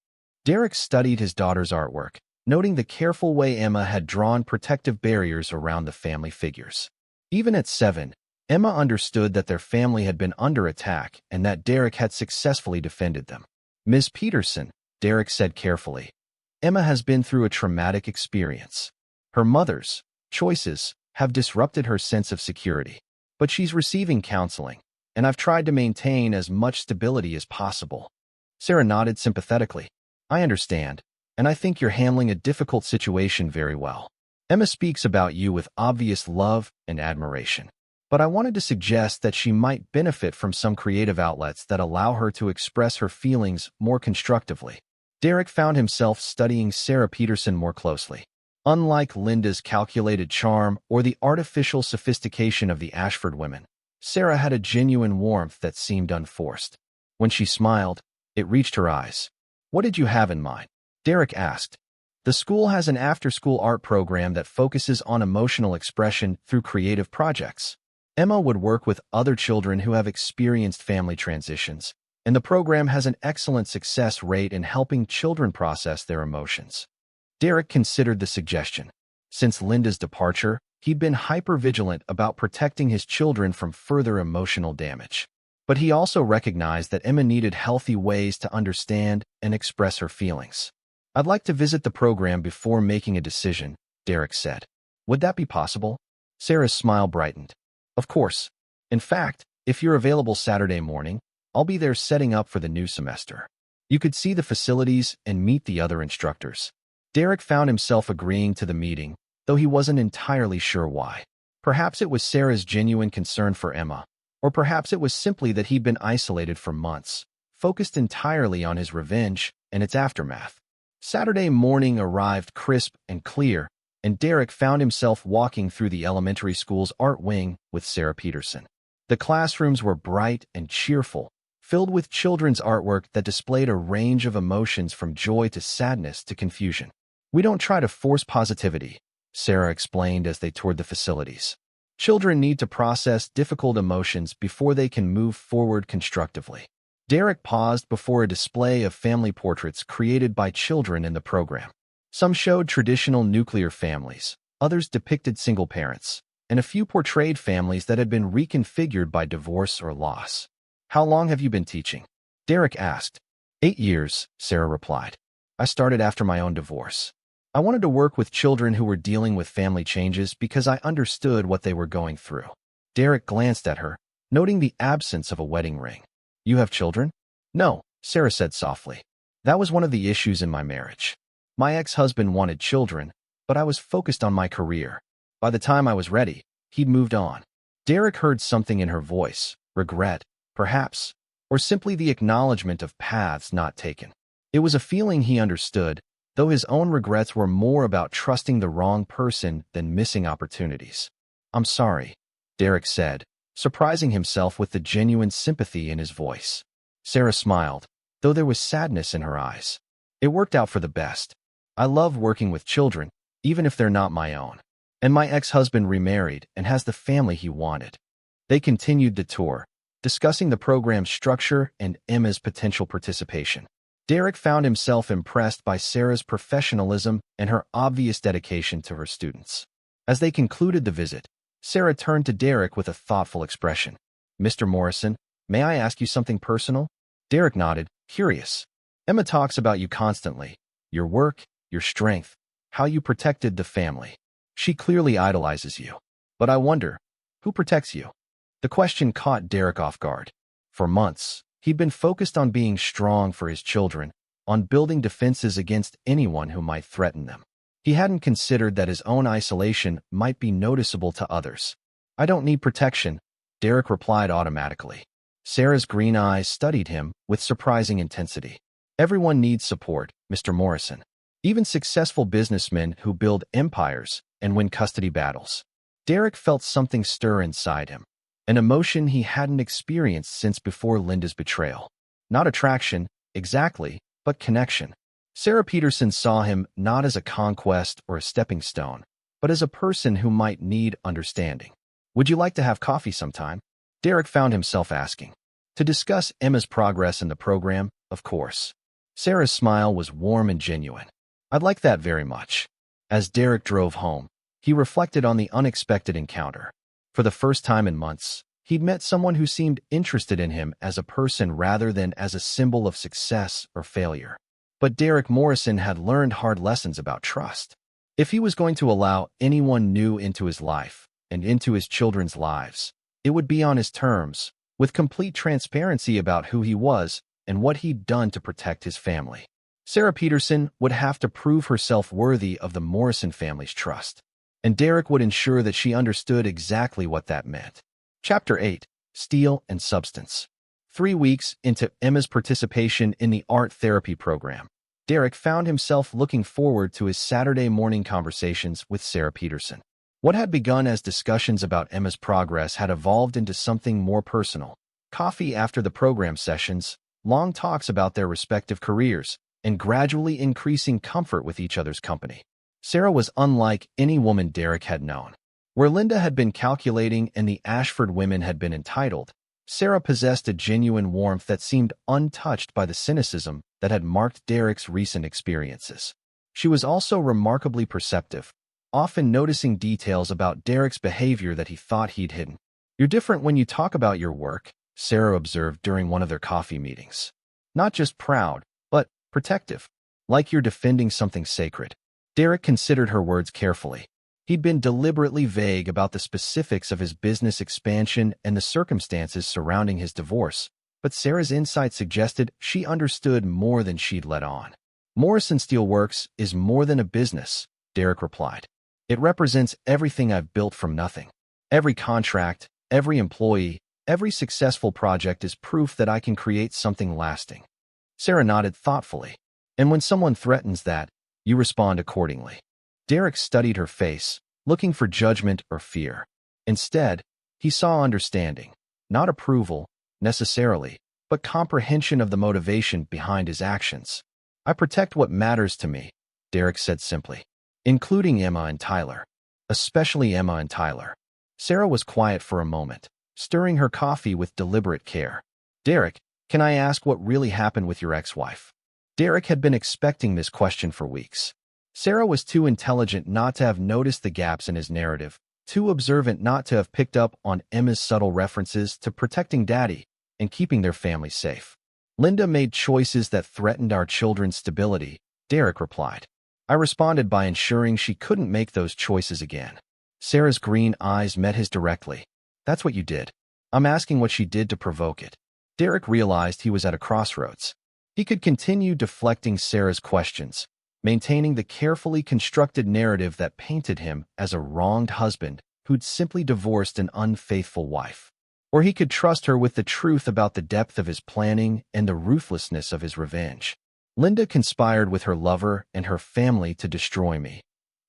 Derek studied his daughter's artwork, noting the careful way Emma had drawn protective barriers around the family figures. Even at 7, Emma understood that their family had been under attack and that Derek had successfully defended them. Ms. Peterson, Derek said carefully, Emma has been through a traumatic experience. Her mother's choices have disrupted her sense of security, but she's receiving counseling, and I've tried to maintain as much stability as possible. Sarah nodded sympathetically. I understand, and I think you're handling a difficult situation very well. Emma speaks about you with obvious love and admiration, but I wanted to suggest that she might benefit from some creative outlets that allow her to express her feelings more constructively. Derek found himself studying Sarah Peterson more closely. Unlike Linda's calculated charm or the artificial sophistication of the Ashford women, Sarah had a genuine warmth that seemed unforced. When she smiled, it reached her eyes. What did you have in mind? Derek asked. The school has an after-school art program that focuses on emotional expression through creative projects. Emma would work with other children who have experienced family transitions, and the program has an excellent success rate in helping children process their emotions. Derek considered the suggestion. Since Linda's departure, he'd been hyper-vigilant about protecting his children from further emotional damage. But he also recognized that Emma needed healthy ways to understand and express her feelings. I'd like to visit the program before making a decision, Derek said. Would that be possible? Sarah's smile brightened. Of course. In fact, if you're available Saturday morning, I'll be there setting up for the new semester. You could see the facilities and meet the other instructors. Derek found himself agreeing to the meeting, though he wasn't entirely sure why. Perhaps it was Sarah's genuine concern for Emma, or perhaps it was simply that he'd been isolated for months, focused entirely on his revenge and its aftermath. Saturday morning arrived crisp and clear, and Derek found himself walking through the elementary school's art wing with Sarah Peterson. The classrooms were bright and cheerful, filled with children's artwork that displayed a range of emotions from joy to sadness to confusion. We don't try to force positivity, Sarah explained as they toured the facilities. Children need to process difficult emotions before they can move forward constructively. Derek paused before a display of family portraits created by children in the program. Some showed traditional nuclear families, others depicted single parents, and a few portrayed families that had been reconfigured by divorce or loss. How long have you been teaching? Derek asked. 8 years, Sarah replied. I started after my own divorce. I wanted to work with children who were dealing with family changes because I understood what they were going through. Derek glanced at her, noting the absence of a wedding ring. You have children? No, Sarah said softly. That was one of the issues in my marriage. My ex-husband wanted children, but I was focused on my career. By the time I was ready, he'd moved on. Derek heard something in her voice, regret, perhaps, or simply the acknowledgement of paths not taken. It was a feeling he understood, though his own regrets were more about trusting the wrong person than missing opportunities. I'm sorry, Derek said, surprising himself with the genuine sympathy in his voice. Sarah smiled, though there was sadness in her eyes. It worked out for the best. I love working with children, even if they're not my own. And my ex-husband remarried and has the family he wanted. They continued the tour, discussing the program's structure and Emma's potential participation. Derek found himself impressed by Sarah's professionalism and her obvious dedication to her students. As they concluded the visit, Sarah turned to Derek with a thoughtful expression. Mr. Morrison, may I ask you something personal? Derek nodded, curious. Emma talks about you constantly. Your work, your strength, how you protected the family. She clearly idolizes you. But I wonder, who protects you? The question caught Derek off guard. For months, He'd been focused on being strong for his children, on building defenses against anyone who might threaten them. He hadn't considered that his own isolation might be noticeable to others. "I don't need protection," Derek replied automatically. Sarah's green eyes studied him with surprising intensity. "Everyone needs support, Mr. Morrison. Even successful businessmen who build empires and win custody battles." Derek felt something stir inside him, an emotion he hadn't experienced since before Linda's betrayal. Not attraction, exactly, but connection. Sarah Peterson saw him not as a conquest or a stepping stone, but as a person who might need understanding. "Would you like to have coffee sometime?" Derek found himself asking. To discuss Emma's progress in the program, of course. Sarah's smile was warm and genuine. "I'd like that very much." As Derek drove home, he reflected on the unexpected encounter. For the first time in months, he'd met someone who seemed interested in him as a person rather than as a symbol of success or failure. But Derek Morrison had learned hard lessons about trust. If he was going to allow anyone new into his life and into his children's lives, it would be on his terms, with complete transparency about who he was and what he'd done to protect his family. Sarah Peterson would have to prove herself worthy of the Morrison family's trust, and Derek would ensure that she understood exactly what that meant. Chapter 8: Steel and Substance. 3 weeks into Emma's participation in the art therapy program, Derek found himself looking forward to his Saturday morning conversations with Sarah Peterson. What had begun as discussions about Emma's progress had evolved into something more personal. Coffee after the program sessions, long talks about their respective careers, and gradually increasing comfort with each other's company. Sarah was unlike any woman Derek had known. Where Linda had been calculating and the Ashford women had been entitled, Sarah possessed a genuine warmth that seemed untouched by the cynicism that had marked Derek's recent experiences. She was also remarkably perceptive, often noticing details about Derek's behavior that he thought he'd hidden. "You're different when you talk about your work," Sarah observed during one of their coffee meetings. "Not just proud, but protective, like you're defending something sacred." Derek considered her words carefully. He'd been deliberately vague about the specifics of his business expansion and the circumstances surrounding his divorce, but Sarah's insight suggested she understood more than she'd let on. "Morrison Steelworks is more than a business," Derek replied. "It represents everything I've built from nothing. Every contract, every employee, every successful project is proof that I can create something lasting." Sarah nodded thoughtfully. "And when someone threatens that, you respond accordingly." Derek studied her face, looking for judgment or fear. Instead, he saw understanding, not approval, necessarily, but comprehension of the motivation behind his actions. "I protect what matters to me," Derek said simply, "including Emma and Tyler. Especially Emma and Tyler." Sarah was quiet for a moment, stirring her coffee with deliberate care. "Derek, can I ask what really happened with your ex-wife?" Derek had been expecting this question for weeks. Sarah was too intelligent not to have noticed the gaps in his narrative, too observant not to have picked up on Emma's subtle references to protecting Daddy and keeping their family safe. "Linda made choices that threatened our children's stability," Derek replied. "I responded by ensuring she couldn't make those choices again." Sarah's green eyes met his directly. "That's what you did." "I'm asking what she did to provoke it." Derek realized he was at a crossroads. He could continue deflecting Sarah's questions, maintaining the carefully constructed narrative that painted him as a wronged husband who'd simply divorced an unfaithful wife. Or he could trust her with the truth about the depth of his planning and the ruthlessness of his revenge. "Linda conspired with her lover and her family to destroy me,"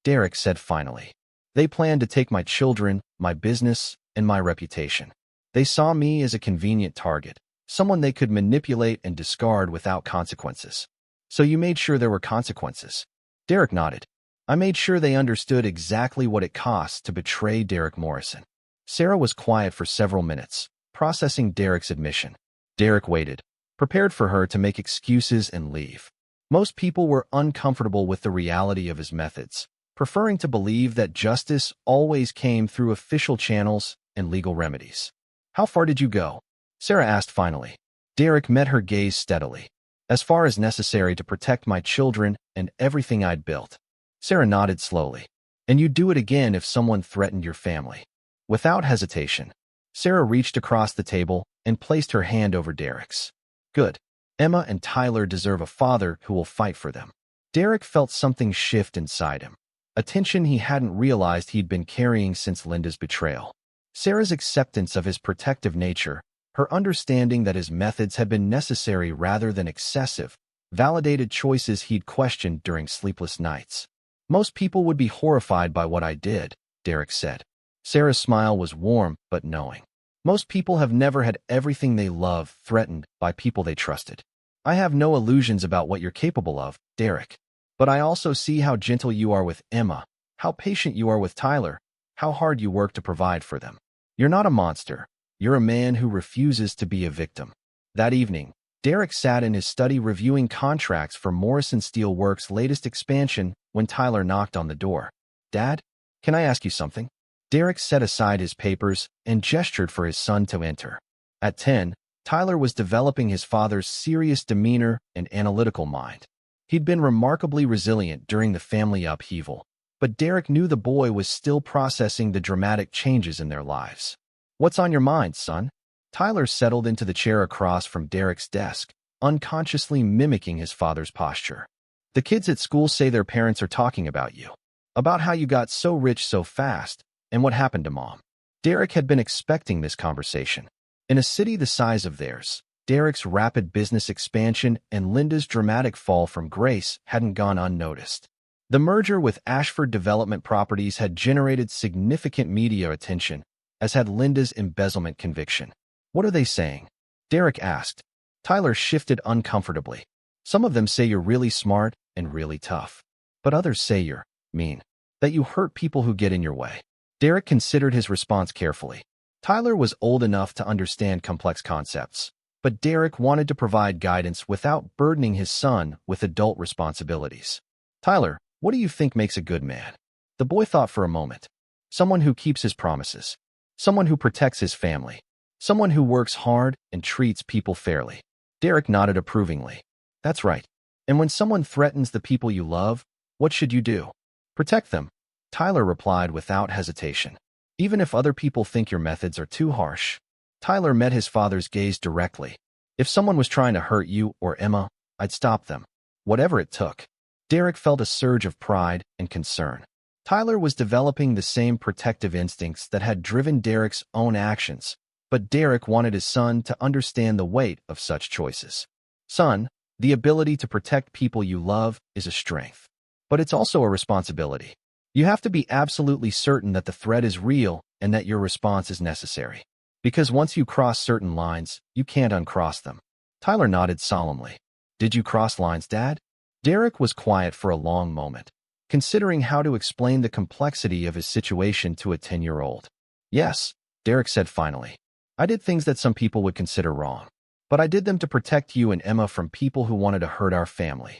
Derek said finally. "They planned to take my children, my business, and my reputation. They saw me as a convenient target, someone they could manipulate and discard without consequences." "So you made sure there were consequences?" Derek nodded. "I made sure they understood exactly what it costs to betray Derek Morrison." Sarah was quiet for several minutes, processing Derek's admission. Derek waited, prepared for her to make excuses and leave. Most people were uncomfortable with the reality of his methods, preferring to believe that justice always came through official channels and legal remedies. "How far did you go?" Sarah asked finally. Derek met her gaze steadily. "As far as necessary to protect my children and everything I'd built." Sarah nodded slowly. "And you'd do it again if someone threatened your family?" Without hesitation, Sarah reached across the table and placed her hand over Derek's. Good. Emma and Tyler deserve a father who will fight for them. Derek felt something shift inside him, a tension he hadn't realized he'd been carrying since Linda's betrayal. Sarah's acceptance of his protective nature, her understanding that his methods had been necessary rather than excessive, validated choices he'd questioned during sleepless nights. Most people would be horrified by what I did, Derek said. Sarah's smile was warm but knowing. Most people have never had everything they love threatened by people they trusted. I have no illusions about what you're capable of, Derek. But I also see how gentle you are with Emma, how patient you are with Tyler, how hard you work to provide for them. You're not a monster. You're a man who refuses to be a victim. That evening, Derek sat in his study reviewing contracts for Morrison Steel Works' latest expansion when Tyler knocked on the door. Dad, can I ask you something? Derek set aside his papers and gestured for his son to enter. At 10, Tyler was developing his father's serious demeanor and analytical mind. He'd been remarkably resilient during the family upheaval, but Derek knew the boy was still processing the dramatic changes in their lives. What's on your mind, son? Tyler settled into the chair across from Derek's desk, unconsciously mimicking his father's posture. The kids at school say their parents are talking about you, about how you got so rich so fast, and what happened to Mom. Derek had been expecting this conversation. In a city the size of theirs, Derek's rapid business expansion and Linda's dramatic fall from grace hadn't gone unnoticed. The merger with Ashford Development Properties had generated significant media attention, as had Linda's embezzlement conviction. What are they saying? Derek asked. Tyler shifted uncomfortably. Some of them say you're really smart and really tough. But others say you're mean, that you hurt people who get in your way. Derek considered his response carefully. Tyler was old enough to understand complex concepts, but Derek wanted to provide guidance without burdening his son with adult responsibilities. Tyler, what do you think makes a good man? The boy thought for a moment. Someone who keeps his promises. Someone who protects his family. Someone who works hard and treats people fairly. Derek nodded approvingly. That's right. And when someone threatens the people you love, what should you do? Protect them. Tyler replied without hesitation. Even if other people think your methods are too harsh. Tyler met his father's gaze directly. If someone was trying to hurt you or Emma, I'd stop them. Whatever it took. Derek felt a surge of pride and concern. Tyler was developing the same protective instincts that had driven Derek's own actions, but Derek wanted his son to understand the weight of such choices. Son, the ability to protect people you love is a strength, but it's also a responsibility. You have to be absolutely certain that the threat is real and that your response is necessary. Because once you cross certain lines, you can't uncross them. Tyler nodded solemnly. Did you cross lines, Dad? Derek was quiet for a long moment, considering how to explain the complexity of his situation to a 10-year-old. Yes, Derek said finally. I did things that some people would consider wrong, but I did them to protect you and Emma from people who wanted to hurt our family.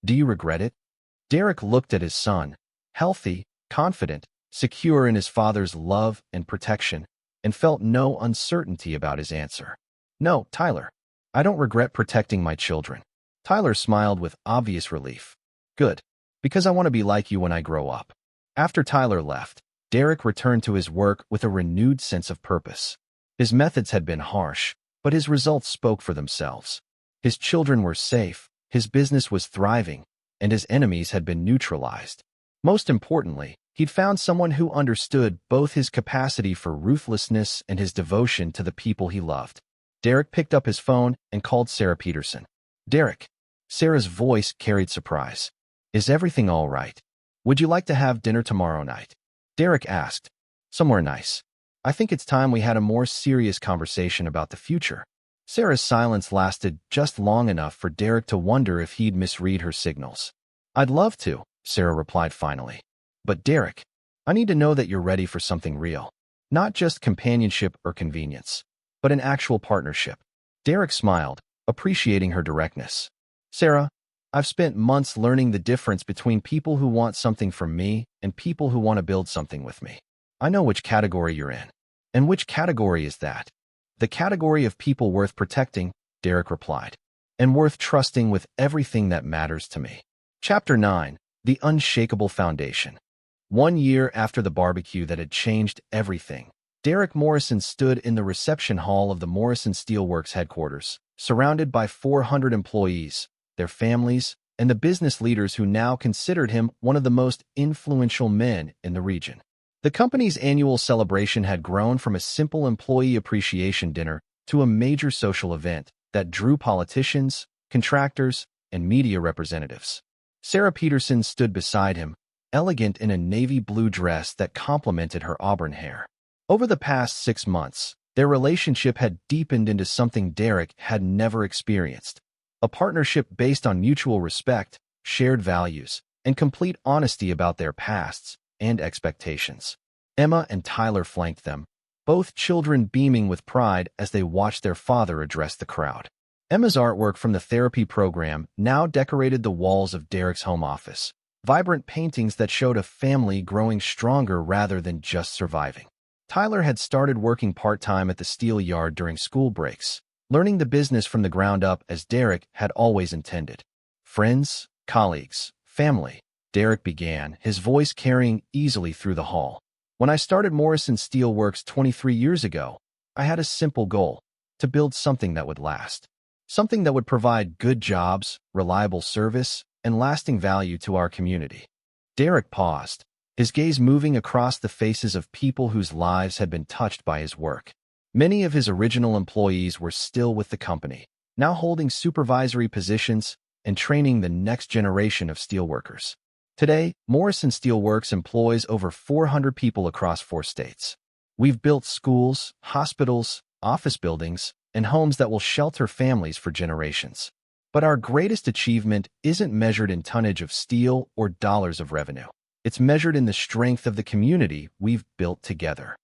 Do you regret it? Derek looked at his son, healthy, confident, secure in his father's love and protection, and felt no uncertainty about his answer. No, Tyler. I don't regret protecting my children. Tyler smiled with obvious relief. Good, because I want to be like you when I grow up. After Tyler left, Derek returned to his work with a renewed sense of purpose. His methods had been harsh, but his results spoke for themselves. His children were safe, his business was thriving, and his enemies had been neutralized. Most importantly, he'd found someone who understood both his capacity for ruthlessness and his devotion to the people he loved. Derek picked up his phone and called Sarah Peterson. Derek. Sarah's voice carried surprise. Is everything all right? Would you like to have dinner tomorrow night? Derek asked. Somewhere nice. I think it's time we had a more serious conversation about the future. Sarah's silence lasted just long enough for Derek to wonder if he'd misread her signals. I'd love to, Sarah replied finally. But Derek, I need to know that you're ready for something real. Not just companionship or convenience, but an actual partnership. Derek smiled, appreciating her directness. Sarah, I've spent months learning the difference between people who want something from me and people who want to build something with me. I know which category you're in. And which category is that? The category of people worth protecting, Derek replied, and worth trusting with everything that matters to me. Chapter 9. The Unshakable Foundation. 1 year after the barbecue that had changed everything, Derek Morrison stood in the reception hall of the Morrison Steel Works headquarters, surrounded by 400 employees, their families, and the business leaders who now considered him one of the most influential men in the region. The company's annual celebration had grown from a simple employee appreciation dinner to a major social event that drew politicians, contractors, and media representatives. Sarah Peterson stood beside him, elegant in a navy blue dress that complemented her auburn hair. Over the past 6 months, their relationship had deepened into something Derek had never experienced. A partnership based on mutual respect, shared values, and complete honesty about their pasts and expectations. Emma and Tyler flanked them, both children beaming with pride as they watched their father address the crowd. Emma's artwork from the therapy program now decorated the walls of Derek's home office, vibrant paintings that showed a family growing stronger rather than just surviving. Tyler had started working part-time at the steel yard during school breaks, learning the business from the ground up as Derek had always intended. Friends, colleagues, family, Derek began, his voice carrying easily through the hall. When I started Morrison Steel Works 23 years ago, I had a simple goal: to build something that would last. Something that would provide good jobs, reliable service, and lasting value to our community. Derek paused, his gaze moving across the faces of people whose lives had been touched by his work. Many of his original employees were still with the company, now holding supervisory positions and training the next generation of steelworkers. Today, Morrison Steel Works employs over 400 people across 4 states. We've built schools, hospitals, office buildings, and homes that will shelter families for generations. But our greatest achievement isn't measured in tonnage of steel or dollars of revenue. It's measured in the strength of the community we've built together.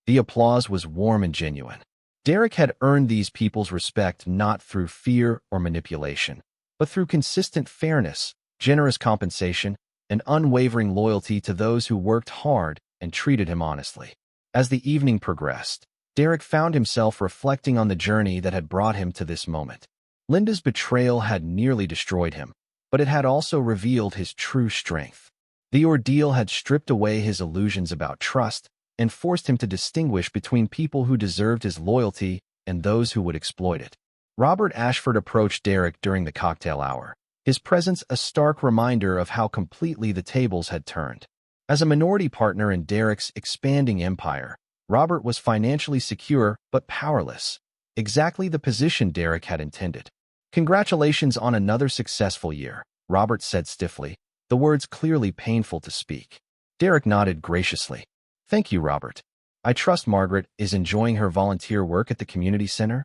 The applause was warm and genuine. Derek had earned these people's respect not through fear or manipulation, but through consistent fairness, generous compensation, and unwavering loyalty to those who worked hard and treated him honestly. As the evening progressed, Derek found himself reflecting on the journey that had brought him to this moment. Linda's betrayal had nearly destroyed him, but it had also revealed his true strength. The ordeal had stripped away his illusions about trust and forced him to distinguish between people who deserved his loyalty and those who would exploit it. Robert Ashford approached Derek during the cocktail hour, his presence a stark reminder of how completely the tables had turned. As a minority partner in Derek's expanding empire, Robert was financially secure but powerless, exactly the position Derek had intended. "Congratulations on another successful year," Robert said stiffly, the words clearly painful to speak. Derek nodded graciously. "Thank you, Robert. I trust Margaret is enjoying her volunteer work at the community center?"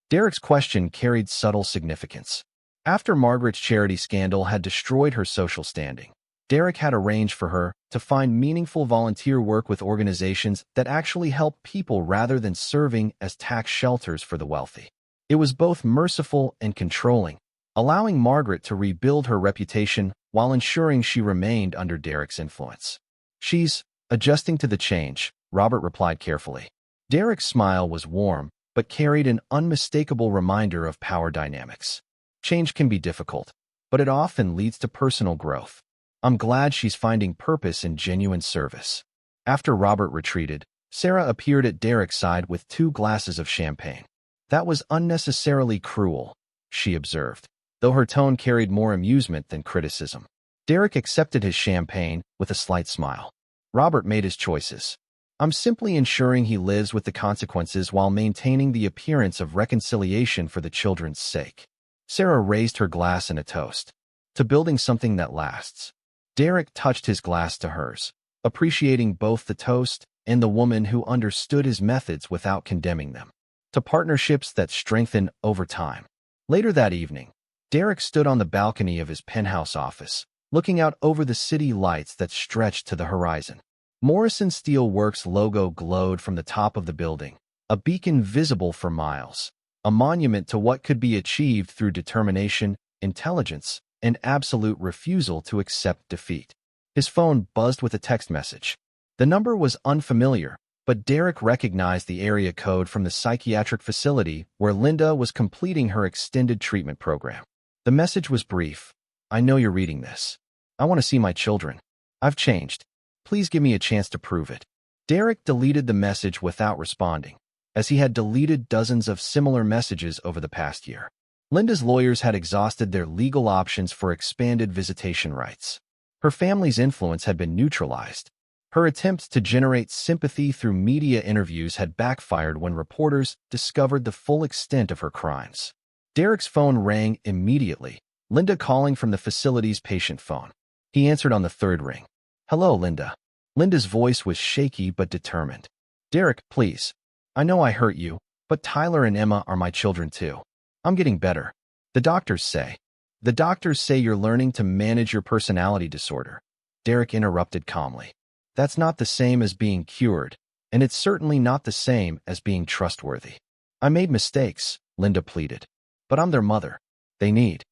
Derek's question carried subtle significance. After Margaret's charity scandal had destroyed her social standing, Derek had arranged for her to find meaningful volunteer work with organizations that actually help people rather than serving as tax shelters for the wealthy. It was both merciful and controlling, allowing Margaret to rebuild her reputation while ensuring she remained under Derek's influence. "She's adjusting to the change," Robert replied carefully. Derek's smile was warm, but carried an unmistakable reminder of power dynamics. Change can be difficult, but it often leads to personal growth. "I'm glad she's finding purpose in genuine service." After Robert retreated, Sarah appeared at Derek's side with 2 glasses of champagne. "That was unnecessarily cruel," she observed, though her tone carried more amusement than criticism. Derek accepted his champagne with a slight smile. Robert made his choices. "I'm simply ensuring he lives with the consequences while maintaining the appearance of reconciliation for the children's sake." Sarah raised her glass in a toast. "To building something that lasts." Derek touched his glass to hers, appreciating both the toast and the woman who understood his methods without condemning them. "To partnerships that strengthen over time." Later that evening, Derek stood on the balcony of his penthouse office, looking out over the city lights that stretched to the horizon. Morrison Steel Works logo glowed from the top of the building, a beacon visible for miles, a monument to what could be achieved through determination, intelligence, and absolute refusal to accept defeat. His phone buzzed with a text message. The number was unfamiliar, but Derek recognized the area code from the psychiatric facility where Linda was completing her extended treatment program. The message was brief. "I know you're reading this. I want to see my children. I've changed. Please give me a chance to prove it." Derek deleted the message without responding. as he had deleted dozens of similar messages over the past year. Linda's lawyers had exhausted their legal options for expanded visitation rights. Her family's influence had been neutralized. Her attempts to generate sympathy through media interviews had backfired when reporters discovered the full extent of her crimes. Derek's phone rang immediately, Linda calling from the facility's patient phone. He answered on the third ring. "Hello, Linda." Linda's voice was shaky but determined. "Derek, please. I know I hurt you, but Tyler and Emma are my children too. I'm getting better. The doctors say. The doctors say you're learning to manage your personality disorder." Derek interrupted calmly. "That's not the same as being cured, and it's certainly not the same as being trustworthy. I made mistakes," Linda pleaded. "But I'm their mother. They need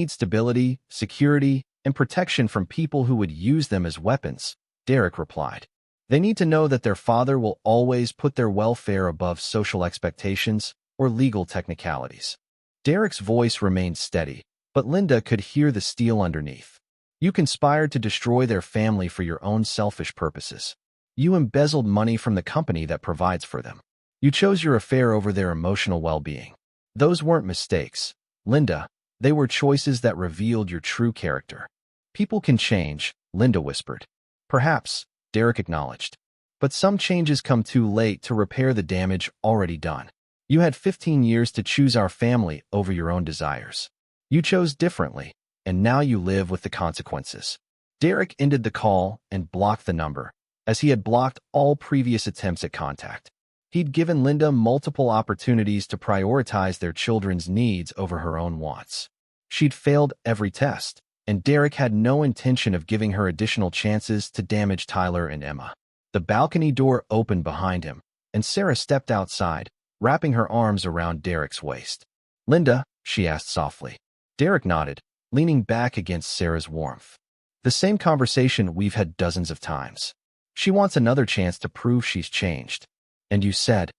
stability, security, and protection from people who would use them as weapons," Derek replied. "They need to know that their father will always put their welfare above social expectations or legal technicalities." Derek's voice remained steady, but Linda could hear the steel underneath. "You conspired to destroy their family for your own selfish purposes. You embezzled money from the company that provides for them. You chose your affair over their emotional well-being. Those weren't mistakes, Linda. They were choices that revealed your true character." "People can change," Linda whispered. "Perhaps," Derek acknowledged. "But some changes come too late to repair the damage already done. You had 15 years to choose our family over your own desires. You chose differently, and now you live with the consequences." Derek ended the call and blocked the number, as he had blocked all previous attempts at contact. He'd given Linda multiple opportunities to prioritize their children's needs over her own wants. She'd failed every test, and Derek had no intention of giving her additional chances to damage Tyler and Emma. The balcony door opened behind him, and Sarah stepped outside, wrapping her arms around Derek's waist. "Linda?" she asked softly. Derek nodded, leaning back against Sarah's warmth. "The same conversation we've had dozens of times. She wants another chance to prove she's changed. And you said—"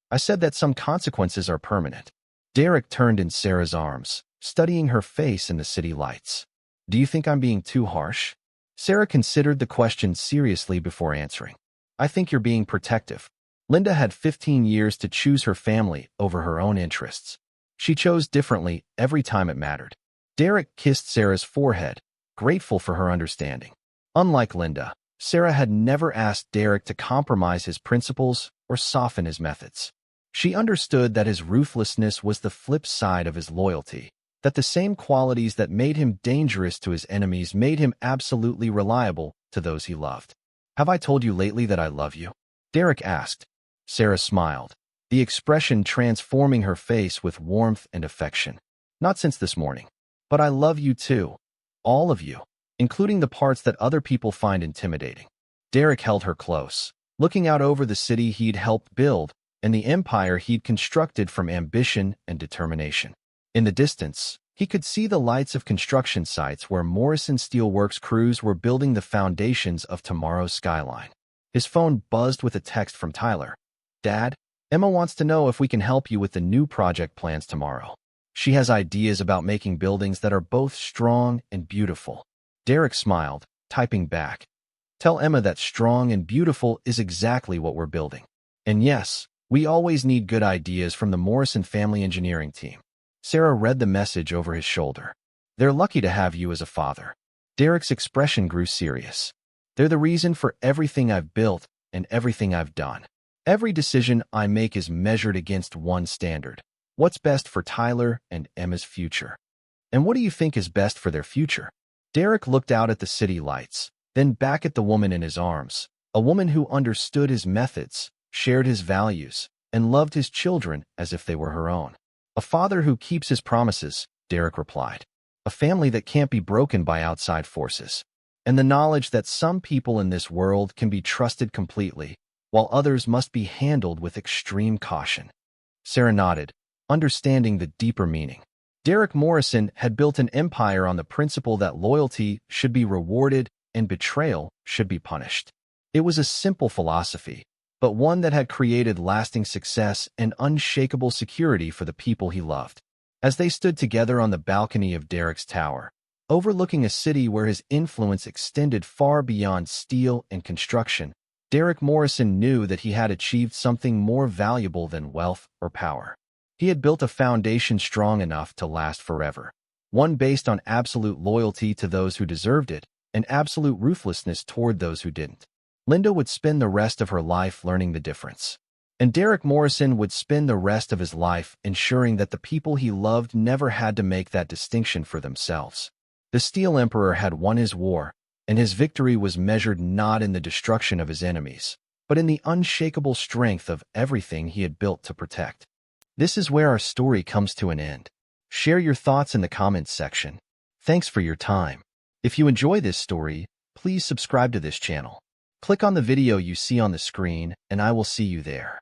"I said that some consequences are permanent." Derek turned in Sarah's arms, studying her face in the city lights. "Do you think I'm being too harsh?" Sarah considered the question seriously before answering. "I think you're being protective." Linda had 15 years to choose her family over her own interests. She chose differently every time it mattered. Derek kissed Sarah's forehead, grateful for her understanding. Unlike Linda, Sarah had never asked Derek to compromise his principles or soften his methods. She understood that his ruthlessness was the flip side of his loyalty, that the same qualities that made him dangerous to his enemies made him absolutely reliable to those he loved. "Have I told you lately that I love you?" Derek asked. Sarah smiled, the expression transforming her face with warmth and affection. "Not since this morning. But I love you too. All of you, including the parts that other people find intimidating." Derek held her close, looking out over the city he'd helped build and the empire he'd constructed from ambition and determination. In the distance, he could see the lights of construction sites where Morrison Steelworks crews were building the foundations of tomorrow's skyline. His phone buzzed with a text from Tyler. "Dad, Emma wants to know if we can help you with the new project plans tomorrow. She has ideas about making buildings that are both strong and beautiful." Derek smiled, typing back. "Tell Emma that strong and beautiful is exactly what we're building. And yes, we always need good ideas from the Morrison family engineering team." Sarah read the message over his shoulder. "They're lucky to have you as a father." Derek's expression grew serious. "They're the reason for everything I've built and everything I've done. Every decision I make is measured against one standard. What's best for Tyler and Emma's future? And what do you think is best for their future?" Derek looked out at the city lights, then back at the woman in his arms, a woman who understood his methods, shared his values, and loved his children as if they were her own. "A father who keeps his promises," Derek replied. "A family that can't be broken by outside forces. And the knowledge that some people in this world can be trusted completely, while others must be handled with extreme caution." Sarah nodded, understanding the deeper meaning. Derek Morrison had built an empire on the principle that loyalty should be rewarded and betrayal should be punished. It was a simple philosophy, but one that had created lasting success and unshakable security for the people he loved. As they stood together on the balcony of Derek's tower, overlooking a city where his influence extended far beyond steel and construction, Derek Morrison knew that he had achieved something more valuable than wealth or power. He had built a foundation strong enough to last forever, one based on absolute loyalty to those who deserved it and absolute ruthlessness toward those who didn't. Linda would spend the rest of her life learning the difference. And Derek Morrison would spend the rest of his life ensuring that the people he loved never had to make that distinction for themselves. The Steel Emperor had won his war, and his victory was measured not in the destruction of his enemies, but in the unshakable strength of everything he had built to protect. This is where our story comes to an end. Share your thoughts in the comments section. Thanks for your time. If you enjoy this story, please subscribe to this channel. Click on the video you see on the screen, and I will see you there.